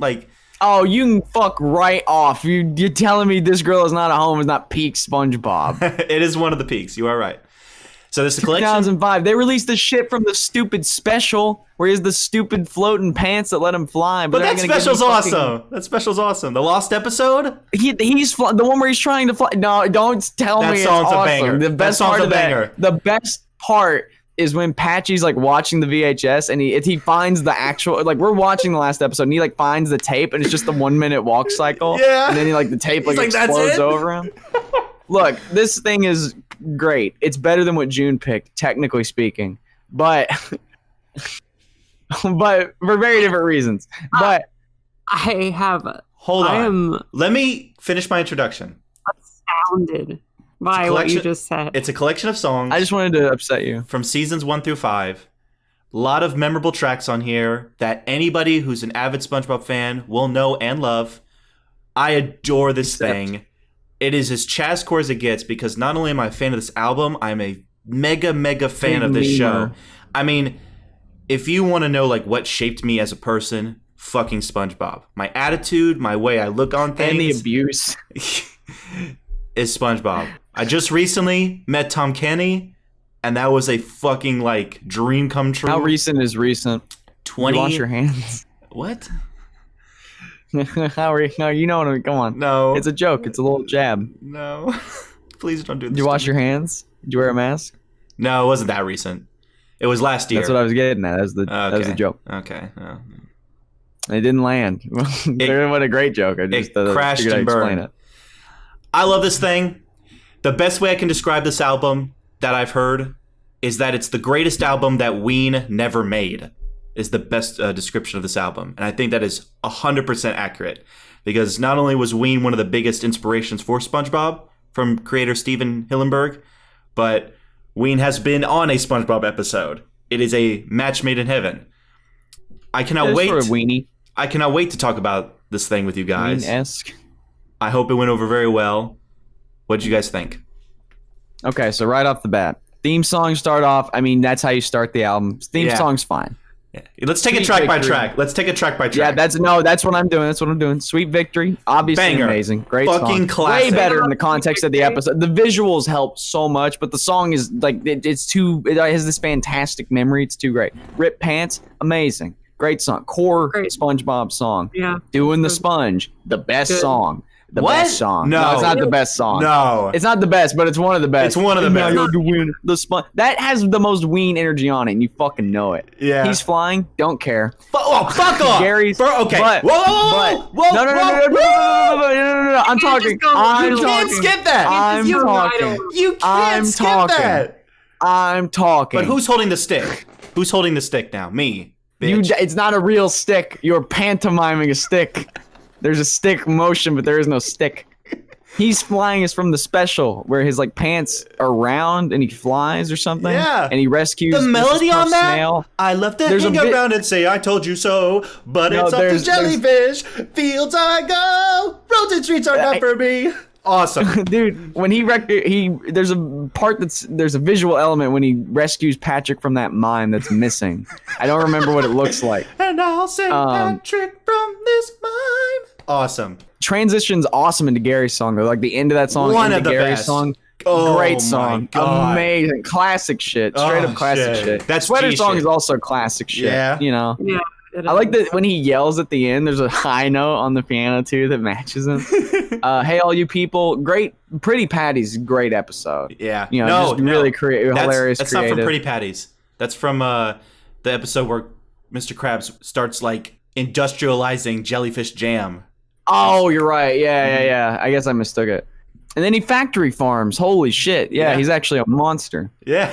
Oh, you can fuck right off. You're telling me This Girl Is Not a Home is not peak SpongeBob. It is one of the peaks. You are right. So this is a collection. 2005. They released the shit from the stupid special where he has the stupid floating pants that let him fly. But that special's awesome. That special's awesome. The Lost episode? He's the one where he's trying to fly. No, don't tell me it's awesome. Banger. The best part of banger. The best part is when Patchy's watching the VHS and he finds the actual we're watching the last episode and he finds the tape and it's just the 1 minute walk cycle. Yeah. And then the tape explodes over him. Look, this thing is great. It's better than what June picked, technically speaking. But for very different reasons. But I have hold on. Let me finish my introduction. Astounded by what you just said. It's a collection of songs. I just wanted to upset you. From seasons 1 through 5. A lot of memorable tracks on here that anybody who's an avid SpongeBob fan will know and love. I adore this thing. It is as Chazcore as it gets because not only am I a fan of this album, I'm a mega fan of this show. I mean, if you want to know what shaped me as a person, fucking SpongeBob. My attitude, my way I look on things. And the abuse. Is SpongeBob. I just recently met Tom Kenny, and that was a fucking dream come true. How recent is recent? 20. You wash your hands. What? How are you? No, you know what I mean. Come on. No. It's a joke. It's a little jab. No. Please don't do this. Did you wash your hands? Did you wear a mask? No, it wasn't that recent. It was last year. That's what I was getting at. That was the joke. Okay. Oh. It didn't land. What a great joke. I just crashed and burned. It. I love this thing. The best way I can describe this album that I've heard is that it's the greatest album that Ween never made, is the best description of this album. And I think that is 100% accurate, because not only was Ween one of the biggest inspirations for SpongeBob from creator Steven Hillenburg, but Ween has been on a SpongeBob episode. It is a match made in heaven. I cannot wait. For a weenie. I cannot wait to talk about this thing with you guys. Ween-esque. I hope it went over very well. What did you guys think? Okay, so right off the bat, theme song start off. I mean, that's how you start the album. Theme song's fine. Yeah. Let's take it track by track. Let's take it track by track. Yeah, that's what I'm doing. That's what I'm doing. Sweet Victory, obviously Banger. Amazing, great Fucking song. classic. Way better in the context of the episode. The visuals help so much, but the song is like it's too. It has this fantastic memory. It's too great. Rip Pants, amazing, great song. Core SpongeBob song. Yeah. Doing the Sponge, the best song. The What? best song. No. It's not the best song. No. It's not the best, but it's one of the best. It's one of the best. Now you're doing the Sponge. That has the most Ween energy on it, and you fucking know it. Yeah. He's flying. Don't care. Oh, fuck off. Gary's. Bro, okay. But, whoa. No. I'm talking. You can't skip that. You're right. You can't skip that. I'm talking. But who's holding the stick? Who's holding the stick now? Me. Bitch. It's not a real stick. You're pantomiming a stick. There's a stick motion, but there is no stick. He's flying is from the special where his like pants are round and he flies or something. Yeah. And he rescues the melody on that. Snail. I love to hang around and say I told you so, but it's up to jellyfish. Fields I go, roads and streets are not for me. Awesome. Dude, when there's a part there's a visual element when he rescues Patrick from that mine that's missing. I don't remember what it looks like. And I'll save Patrick from this mine. Awesome. Transition's awesome into Gary's song though. Like the end of that song, One into of the Gary's best. song. Oh, Great song. Amazing. Classic shit. Straight up classic shit. That Sweater song shit. is also classic shit. Yeah. You know? Yeah. I like that when he yells at the end, there's a high note on the piano too that matches him. Hey, all you people. Great. Pretty Patty's great episode. Yeah. You know, just really hilarious, That's creative. not from Pretty Patty's. That's from the episode where Mr. Krabs starts like industrializing jellyfish jam. Oh, you're right. Yeah. I guess I mistook it. And then he factory farms. Holy shit. Yeah. He's actually a monster. Yeah.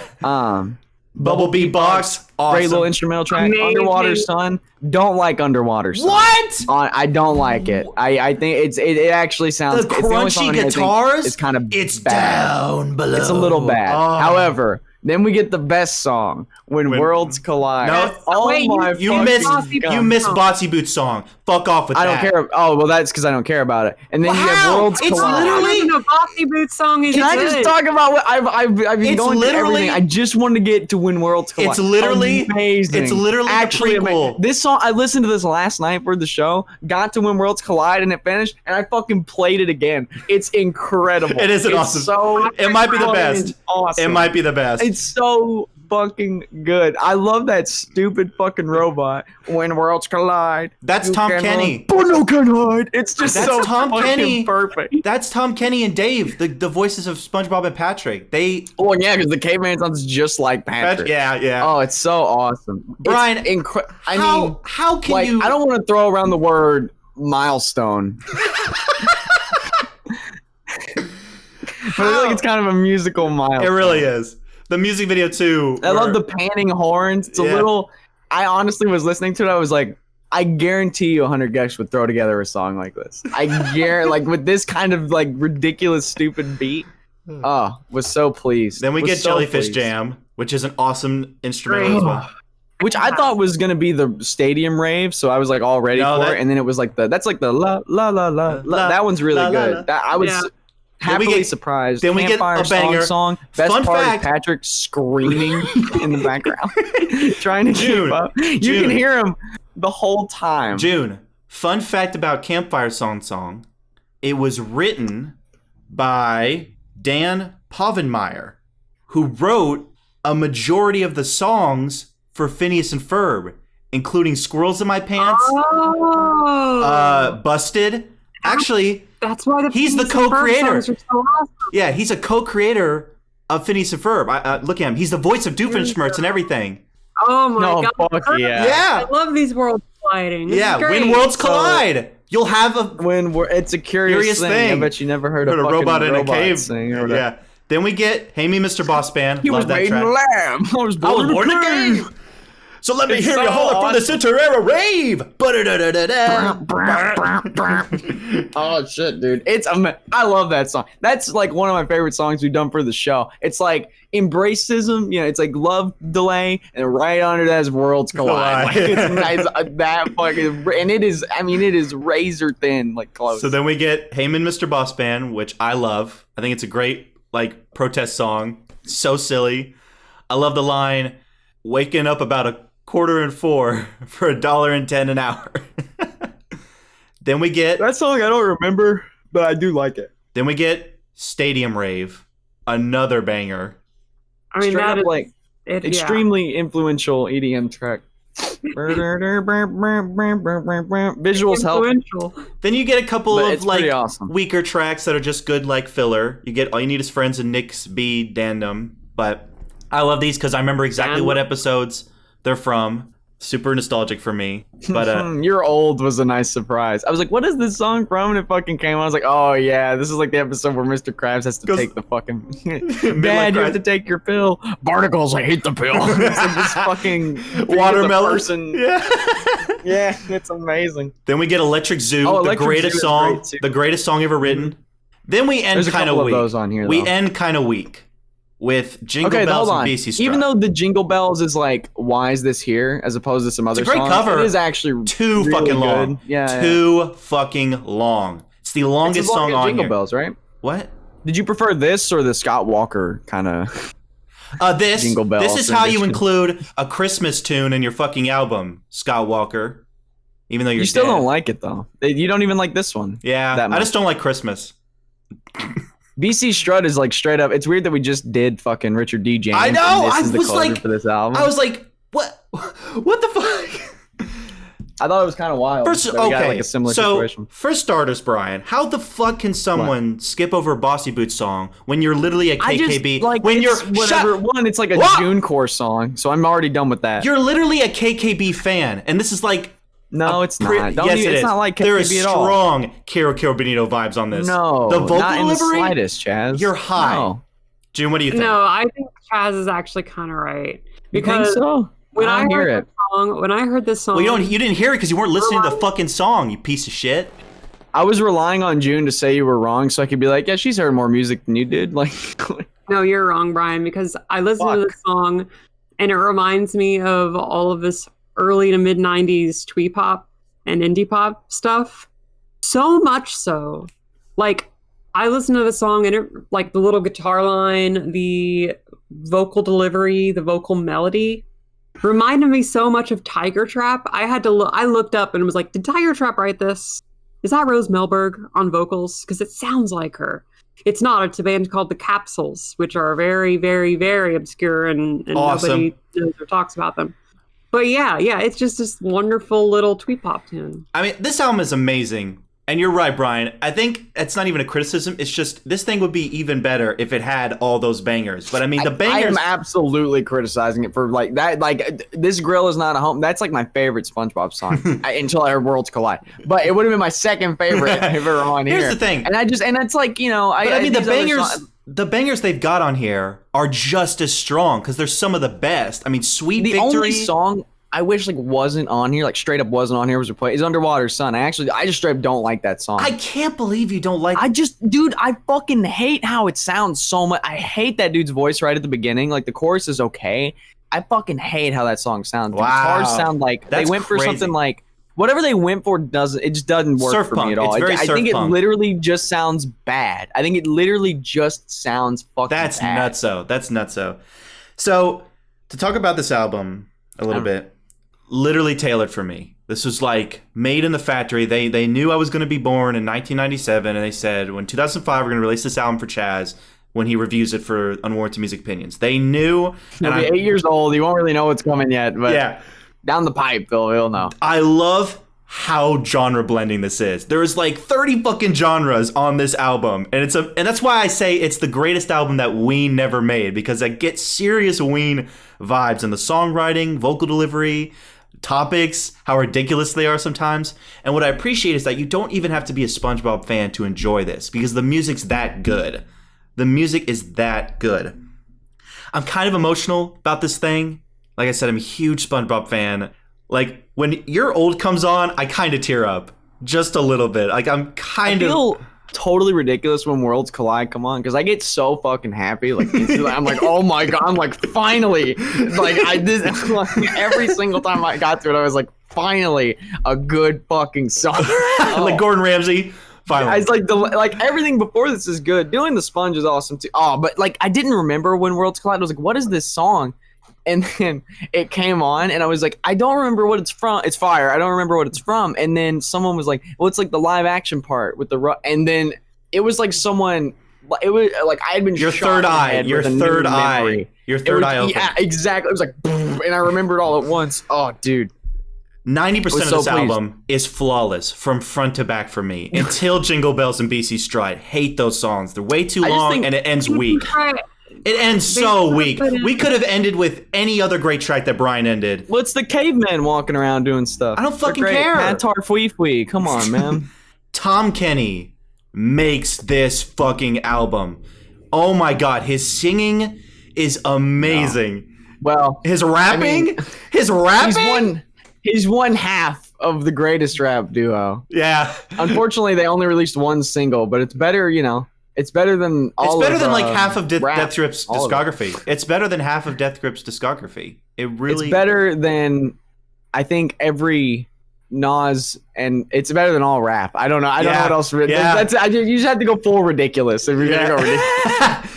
Bubblebee Box. Awesome. Great little instrumental track. Amazing. Underwater Sun. Don't like Underwater Sun. What? I don't like it. I think it actually sounds. The it's the only song crunchy guitars. It's kind of It's bad. down below. It's a little bad. Oh. However, then we get the best song, When Worlds Collide. No. Oh Wait, my You fucking missed God. you missed Botsy Boots song. Fuck off with I that. don't care. Oh well, that's because I don't care about it. And then you have Wow, Worlds it's Collide. literally- The Bossy Boots song is Can I good. just talk about what I've been It's going through literally- everything? I just wanted to get to When Worlds Collide. It's literally- amazing. it's literally the actually prequel. amazing. This song I listened to this last night for the show. Got to When Worlds Collide and it finished, and I fucking played it again. It's incredible. It is an It's awesome. So It might be the fucking best. Awesome. It might be the best. It's so fucking good. I love that stupid fucking robot. When Worlds Collide. That's you Tom can Kenny. run, but no can hide. It's just That's so Tom fucking Kenny. perfect. That's Tom Kenny and Dave, the voices of SpongeBob and Patrick. They Oh yeah, because the caveman sounds just like Patrick. yeah. Oh, it's so awesome, Brian, I mean, how can like, you? I don't want to throw around the word milestone, but I feel like it's kind of a musical milestone. It really is. The music video too. I love the panning horns. It's a little. I honestly was listening to it. I was like, I guarantee you 100 Gex would throw together a song like this. I guarantee, like with this kind of like ridiculous, stupid beat. Oh, was so pleased. Then we Was get so Jellyfish pleased. Jam, which is an awesome instrumental as well. Which I thought was gonna be the stadium rave, so I was like all ready for it, and then it was like that's like the la la la la la. That one's really good. That I was happily surprised. Then we get a banger. Song. Best Fun part fact. is Patrick screaming in the background, trying to keep up. You can hear him the whole time. June. Fun fact about Campfire Song. It was written by Dan Povenmire, who wrote a majority of the songs for Phineas and Ferb, including Squirrels in My Pants, Busted. Actually, that's why he's the co-creator. So awesome. Yeah, he's a co-creator of Phineas and Ferb. Look at him. He's the voice of Doofenshmirtz and everything. Oh my god! Fuck yeah! Yeah, I love these worlds colliding. Yeah, when worlds collide, you'll have it's a curious thing. I bet you never heard a robot in a cave. Yeah. Then we get "Hey Me, Mr. Boss Band." He was made in the lamb. I was born in the cave. So let me hear you holler from the center era rave. Oh shit, dude! I love that song. That's like one of my favorite songs we've done for the show. It's like embracism, it's like love delay, and right under that is worlds collide. Like, it's nice, that fucking, and it is. I mean, it is razor thin, like close. So then we get "Heyman, Mr. Boss Band," which I love. I think it's a great like protest song. So silly. I love the line, "Waking up about 3:45 for $1.10 an hour." Then we get that song. I don't remember, but I do like it. Then we get "Stadium Rave," another banger. I mean, that is like extremely influential EDM track. Visuals help. Then you get a couple of like weaker tracks that are just good like filler. You get "All You Need Is Friends" and Nick's B Dandom. But I love these because I remember exactly what episodes they're from. Super nostalgic for me. But "You're Old" was a nice surprise. I was like, what is this song from? And it fucking came on. I was like, oh yeah, this is like the episode where Mr. Krabs has to take the fucking Dad, you have to take your pill. Barnacles, I hate the pill. It's like this fucking watermelon person. Yeah. Yeah, it's amazing. Then we get "Electric Zoo," the greatest song, the greatest song ever written. Then we end kind of weak. Those on here, we end kind of weak with "Jingle Bells" and BC Strut. Even though the "Jingle Bells" is like, why is this here, as opposed to some other songs. It's a great cover. It is actually too really fucking long. Yeah, too fucking long. It's the longest song on Jingle here. Bells, right? What? Did you prefer this or the Scott Walker kind of? This Jingle Bells. This is how you include a Christmas tune in your fucking album, Scott Walker. Even though you still don't like it though. You don't even like this one. Yeah, I just don't like Christmas. BC Strut is like straight up. It's weird that we just did fucking Richard D. James. I know. This is the closer for this album. I was like, what? What the fuck? I thought it was kind of wild. Okay, so for starters, Brian, how the fuck can someone skip over a Bossy Boots song when you're literally a KKB? When you're whatever one, it's like a June Core song, so I'm already done with that. You're literally a KKB fan, and this is like. No, it's not. Yes, it's not like KKB there is at all. strong Kero Benito vibes on this. No, the vocal not in delivery, the slightest, Chaz. You're high. No. June, what do you think? No, I think Chaz is actually kind of right. Because you think so? when I heard this song, well, you didn't hear it because you weren't listening to the fucking song, you piece of shit. I was relying on June to say you were wrong, so I could be like, yeah, she's heard more music than you did. Like, no, you're wrong, Brian, because I listened to this song, and it reminds me of all of this early to mid '90s twee pop and indie pop stuff. So much so, like, I listened to the song and it, like, the little guitar line, the vocal delivery, the vocal melody reminded me so much of Tiger Trap. I looked up and was like, did Tiger Trap write this? Is that Rose Melberg on vocals? Because it sounds like her. It's not. It's a band called The Capsules, which are very, very, very obscure and awesome. Nobody knows or talks about them. But yeah, it's just this wonderful little twee pop tune. I mean, this album is amazing. And you're right, Brian. I think it's not even a criticism. It's just this thing would be even better if it had all those bangers. But I mean, the bangers. I am absolutely criticizing it for like that. Like, "This Grill Is Not a Home." That's like my favorite SpongeBob song until I heard "Worlds Collide." But it would have been my second favorite ever on here. Here's the thing. And it's like, I mean, the bangers they've got on here are just as strong because they're some of the best. I mean, "Sweet Victory." The only song I wish like wasn't on here, like straight up wasn't on here, was replaced. Is "Underwater Sun." I just straight up don't like that song. I can't believe you don't like. Dude, I fucking hate how it sounds so much. I hate that dude's voice right at the beginning. Like, the chorus is okay. I fucking hate how that song sounds. The guitars sound like they went for something like whatever they went for just doesn't work surf for punk. Me at all. I think it literally just sounds bad. I think it literally just sounds fucking bad. That's nutso. So to talk about this album a little bit. Literally tailored for me. This was like made in the factory. They knew I was going to be born in 1997, and they said, when 2005 we're going to release this album for Chaz when he reviews it for Unwarranted Music Opinions. They knew. You'll be 8 years old. You won't really know what's coming yet. But yeah. down the pipe, he'll know. I love how genre blending this is. There's like 30 fucking genres on this album, and that's why I say it's the greatest album that Ween never made, because I get serious Ween vibes in the songwriting, vocal delivery, topics, how ridiculous they are sometimes. And what I appreciate is that you don't even have to be a SpongeBob fan to enjoy this, because the music's that good. The music is that good. I'm kind of emotional about this thing. Like I said, I'm a huge SpongeBob fan. Like, when You're Old comes on, I kind of tear up just a little bit. Like, I feel totally ridiculous when Worlds Collide come on, because I get so fucking happy. Like, instantly, I'm like, oh my god, I'm like, finally. Like, every single time I got through it, I was like, finally, a good fucking song. Like Gordon Ramsay. Finally. It's like everything before this is good. Doing the Sponge is awesome too. Oh, but like, I didn't remember when Worlds Collide. I was like, what is this song? And then it came on, and I was like, I don't remember what it's from. It's fire. I don't remember what it's from. And then someone was like, well, it's like the live action part with and then it was like someone. It was like I had been your third eye. Your third eye. Your third eye open. Yeah, exactly. It was like, boom, and I remembered all at once. Oh, dude. 90% of this album is flawless from front to back for me. Until Jingle Bells and BC Stride. Hate those songs. They're way too long, and it ends weak. It ends so weak. We could have ended with any other great track that Brian ended. Well, it's the cavemen walking around doing stuff. I don't fucking care. Pantar Fwee Fwee. Come on, man. Tom Kenny makes this fucking album. Oh my god, his singing is amazing. Well, his rapping? He's one half of the greatest rap duo. Yeah. Unfortunately, they only released one single, but it's better, It's better than all. It's better than like half of Death Grip's discography. It's better than half of Death Grip's discography. It's better than, I think, every Nas, and it's better than all rap. I don't know. I don't know what else. Yeah. You just have to go full ridiculous if you're gonna go ridiculous.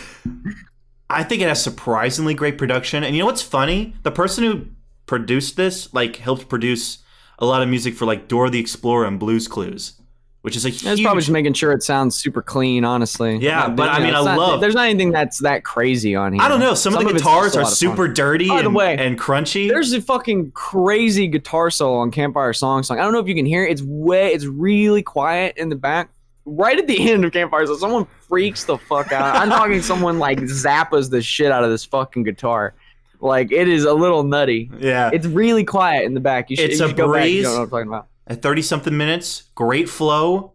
I think it has surprisingly great production, and you know what's funny? The person who produced this helped produce a lot of music for like Dora the Explorer and Blue's Clues. Which is a huge... It's probably just making sure it sounds super clean, honestly. Yeah, but I mean, I love... There's not anything that's that crazy on here. I don't know. Some of the guitars are super dirty and crunchy. There's a fucking crazy guitar solo on Campfire Song. I don't know if you can hear it. It's really quiet in the back. Right at the end of Campfire Song, someone freaks the fuck out. I'm talking someone like zappas the shit out of this fucking guitar. Like, it is a little nutty. Yeah. It's really quiet in the back. You should go back. You don't know what I'm talking about. At 30-something minutes, great flow.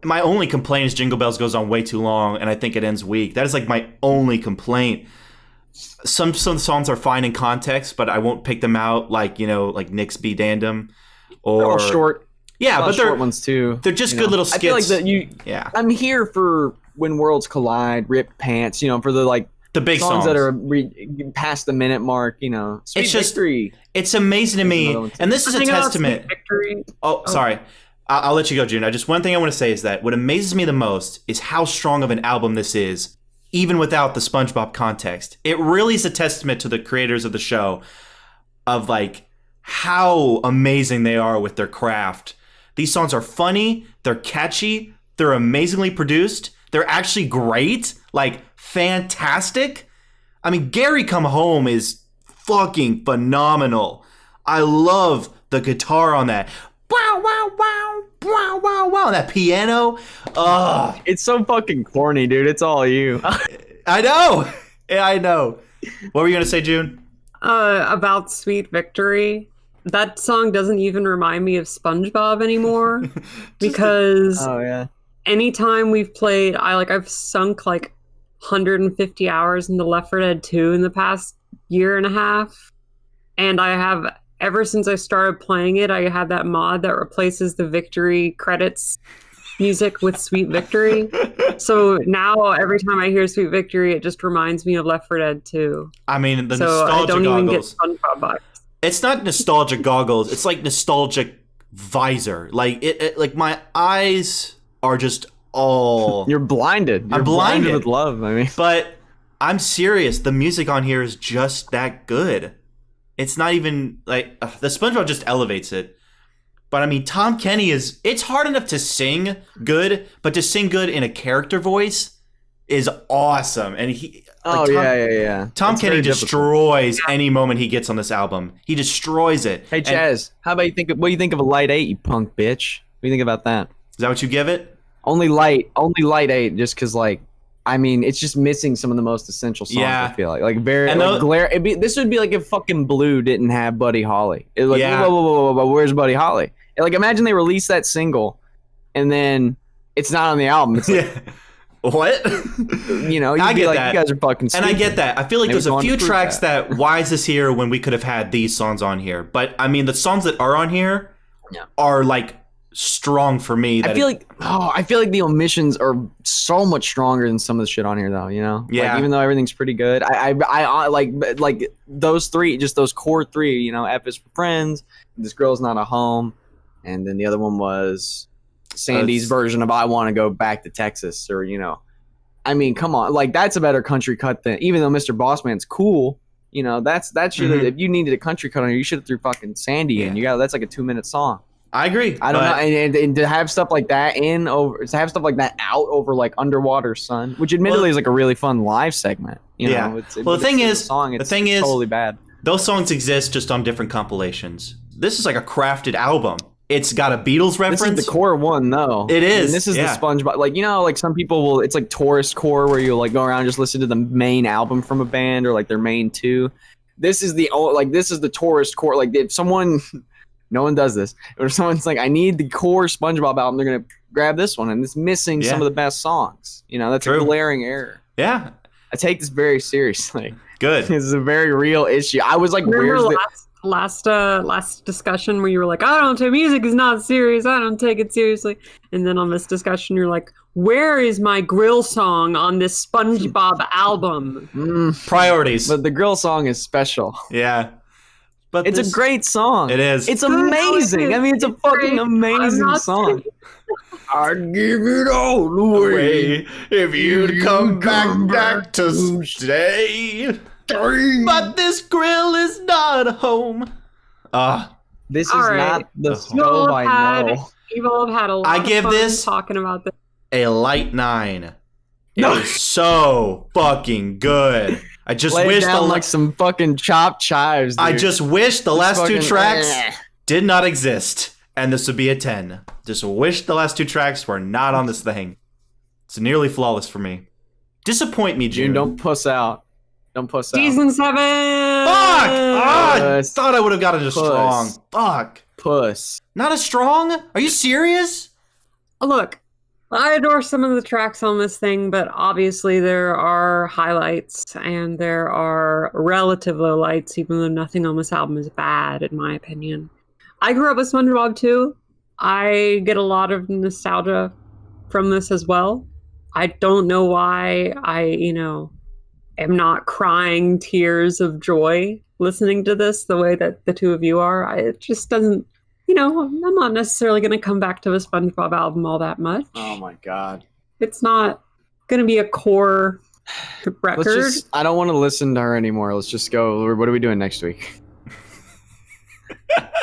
My only complaint is Jingle Bells goes on way too long, and I think it ends weak. That is like my only complaint. Some songs are fine in context, but I won't pick them out like Nick's Be Dandum. Or they're all short. Yeah, but they're short ones too. They're just good little skits. I feel like that I'm here for When Worlds Collide, Rip Pants, for the big songs that are past the minute mark, Sweet Victory. It's amazing to me, and this is a testament. Sorry. I'll let you go, June. One thing I want to say is that what amazes me the most is how strong of an album this is, even without the SpongeBob context. It really is a testament to the creators of the show of how amazing they are with their craft. These songs are funny, they're catchy, they're amazingly produced, they're actually great, fantastic. I mean, Gary Come Home is fucking phenomenal. I love the guitar on that. Wow, wow, wow, wow, wow, wow. That piano. It's so fucking corny, dude. It's all you. I know. Yeah, I know. What were you going to say, June? About Sweet Victory. That song doesn't even remind me of SpongeBob anymore. Because anytime we've played, I've sunk 150 hours into Left 4 Dead 2 in the past year and a half. And I have, ever since I started playing it, I had that mod that replaces the victory credits music with Sweet Victory. So now every time I hear Sweet Victory, it just reminds me of Left 4 Dead 2. I mean, the so nostalgia I don't goggles. even get SpongeBob vibes. It's not nostalgic goggles. It's like nostalgic visor. My eyes are just all... You're blinded. I'm blinded with love. I mean, but I'm serious. The music on here is just that good. It's not even the SpongeBob just elevates it. But I mean, Tom Kenny it's hard enough to sing good, but to sing good in a character voice, is awesome, and he. Tom It's Kenny very destroys any moment he gets on this album. He destroys it. Hey Chaz, how about what do you think of a light 8, you punk bitch? What do you think about that? Is that what you give it? Only light 8, just because it's just missing some of the most essential songs. I feel like very glare. This would be like if fucking Blue didn't have Buddy Holly. It's like whoa, where's Buddy Holly? Like imagine they release that single, and then it's not on the album. It's like, what? I get that. You guys are fucking stupid. And I get that. I feel like there's a few tracks that why is this here when we could have had these songs on here? But I mean, the songs that are on here are like strong for me. I feel like the omissions are so much stronger than some of the shit on here, though. Yeah. Like, even though everything's pretty good, I like those three, just those core three. F is for Friends, This Girl's Not a Home, and then the other one was Sandy's version of I Want to Go Back to Texas, or come on, like that's a better country cut than, even though Mr. Bossman's cool, that's if you needed a country cut on here, you should have threw fucking Sandy in. That's like a 2-minute song. I agree. I don't know, and to have stuff like that out over like Underwater Sun, which admittedly is like a really fun live segment. The thing is, totally bad. Those songs exist just on different compilations. This is like a crafted album. It's got a Beatles reference. This is the core one, though. It is. And this is the SpongeBob. Like some people will. It's like tourist core, where you'll like go around and just listen to the main album from a band or like their main two. This is the tourist core. Like if someone, no one does this. If someone's like, I need the core SpongeBob album, they're gonna grab this one, and it's missing some of the best songs. That's a glaring error. Yeah. I take this very seriously. Good. This is a very real issue. I was like, where's the last discussion where you were like, I don't take music is not serious, I don't take it seriously, and then on this discussion you're like, where is my grill song on this SpongeBob album? Priorities. But the grill song is special. Yeah, but it's a great song. It is. It's amazing. I mean, it's a fucking amazing song. I'd give it all away if you'd come back to stay. But this grill is not a home. This is not the stove I know. You've all had a lot of fun talking about this. A light 9. It was so fucking good. I just wish like some fucking chopped chives, dude. I just wish the last two tracks did not exist, and this would be a 10. Just wish the last two tracks were not on this thing. It's nearly flawless for me. Disappoint me, June. Don't puss out. Don't puss out. Season 7! Fuck! I thought I would have gotten a strong. Fuck. Puss. Not as strong? Are you serious? Look, I adore some of the tracks on this thing, but obviously there are highlights and there are relative lowlights, even though nothing on this album is bad, in my opinion. I grew up with SpongeBob too. I get a lot of nostalgia from this as well. I don't know why am not crying tears of joy listening to this the way that the two of you are. It just doesn't, I'm not necessarily going to come back to the SpongeBob album all that much. Oh my God. It's not going to be a core record. I don't want to listen to her anymore. Let's just go. What are we doing next week?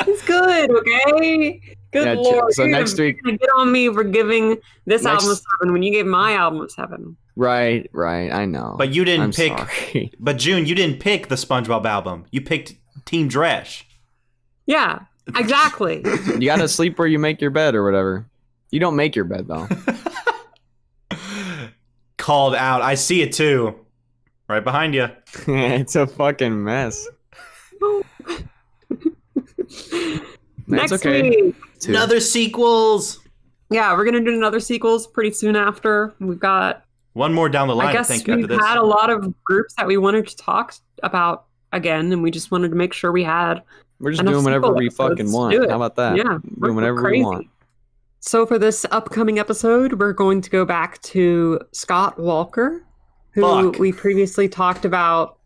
It's good, okay? Good Lord. So next week, you're gonna get on me for giving this album a 7 when you gave my album a 7. Right. I know. But you didn't pick. Sorry. But June, you didn't pick the SpongeBob album. You picked Team Dresch. Yeah, exactly. You gotta sleep where you make your bed or whatever. You don't make your bed though. Called out. I see it too. Right behind you. It's a fucking mess. Next okay. week. Another sequels. Yeah, we're gonna do another sequels pretty soon after. We've got one more down the line. I guess we've had a lot of groups that we wanted to talk about again, and we just wanted to make sure we had. We're just doing whatever we fucking want. How about that? Yeah, we're doing whatever we want. So for this upcoming episode, we're going to go back to Scott Walker, who we previously talked about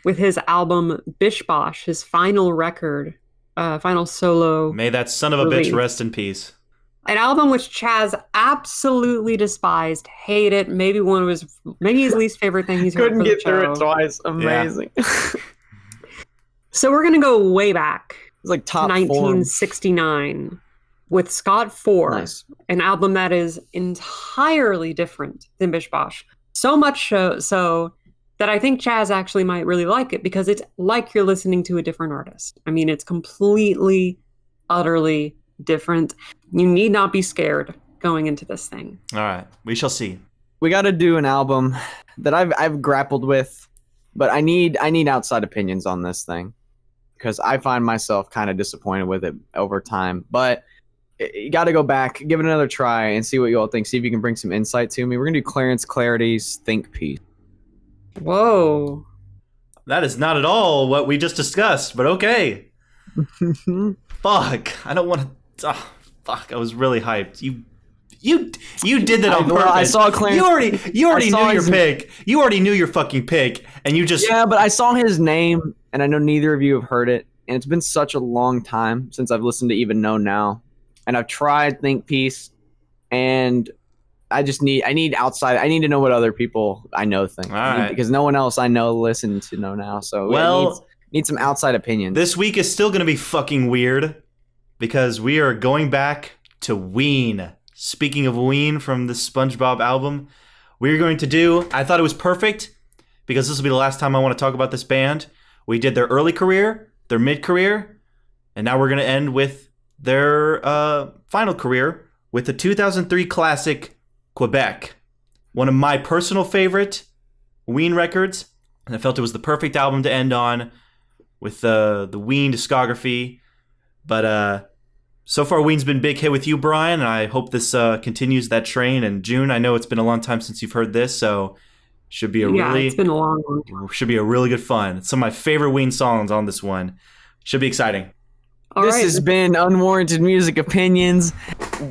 with his album Bish Bosh, his final record. Final solo. May that son of a bitch rest in peace. An album which Chaz absolutely despised, hated, maybe his least favorite thing he's heard. Couldn't get through it twice. Amazing. Yeah. So we're gonna go way back. It's like top 1969 with Scott 4, an album that is entirely different than Bish Bosh. So much so that I think Chaz actually might really like it because it's like you're listening to a different artist. I mean, it's completely, utterly different. You need not be scared going into this thing. All right, we shall see. We got to do an album that I've grappled with, but I need outside opinions on this thing because I find myself kind of disappointed with it over time. But you got to go back, give it another try, and see what you all think. See if you can bring some insight to me. We're gonna do Clarence Clarity's Think Piece. Whoa. That is not at all what we just discussed, but okay. Fuck. I don't want to. Oh, fuck. I was really hyped. You did that on purpose. I saw Clarence. You already knew your pick. You already knew your fucking pick, and you just. Yeah, but I saw his name, and I know neither of you have heard it, and it's been such a long time since I've listened to Even Know Now, and I've tried Think Piece, and I need outside. I need to know what other people I know think. All right. Because no one else I know listens to Know Now. So need some outside opinions. This week is still going to be fucking weird because we are going back to Ween. Speaking of Ween from the SpongeBob album, we're going to do, I thought it was perfect because this will be the last time I want to talk about this band. We did their early career, their mid-career, and now we're going to end with their final career with the 2003 classic Quebec, one of my personal favorite Ween records, and I felt it was the perfect album to end on with the Ween discography. But so far, Ween's been big hit with you, Brian, and I hope this continues that train. And June, I know it's been a long time since you've heard this, so should be it's been a long time. Should be a really good fun. It's some of my favorite Ween songs on this one. Should be exciting. This has been Unwarranted Music Opinions,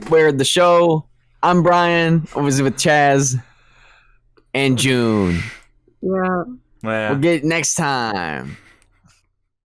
where the show. I'm Brian. I was with Chaz and June. Yeah. We'll get it next time.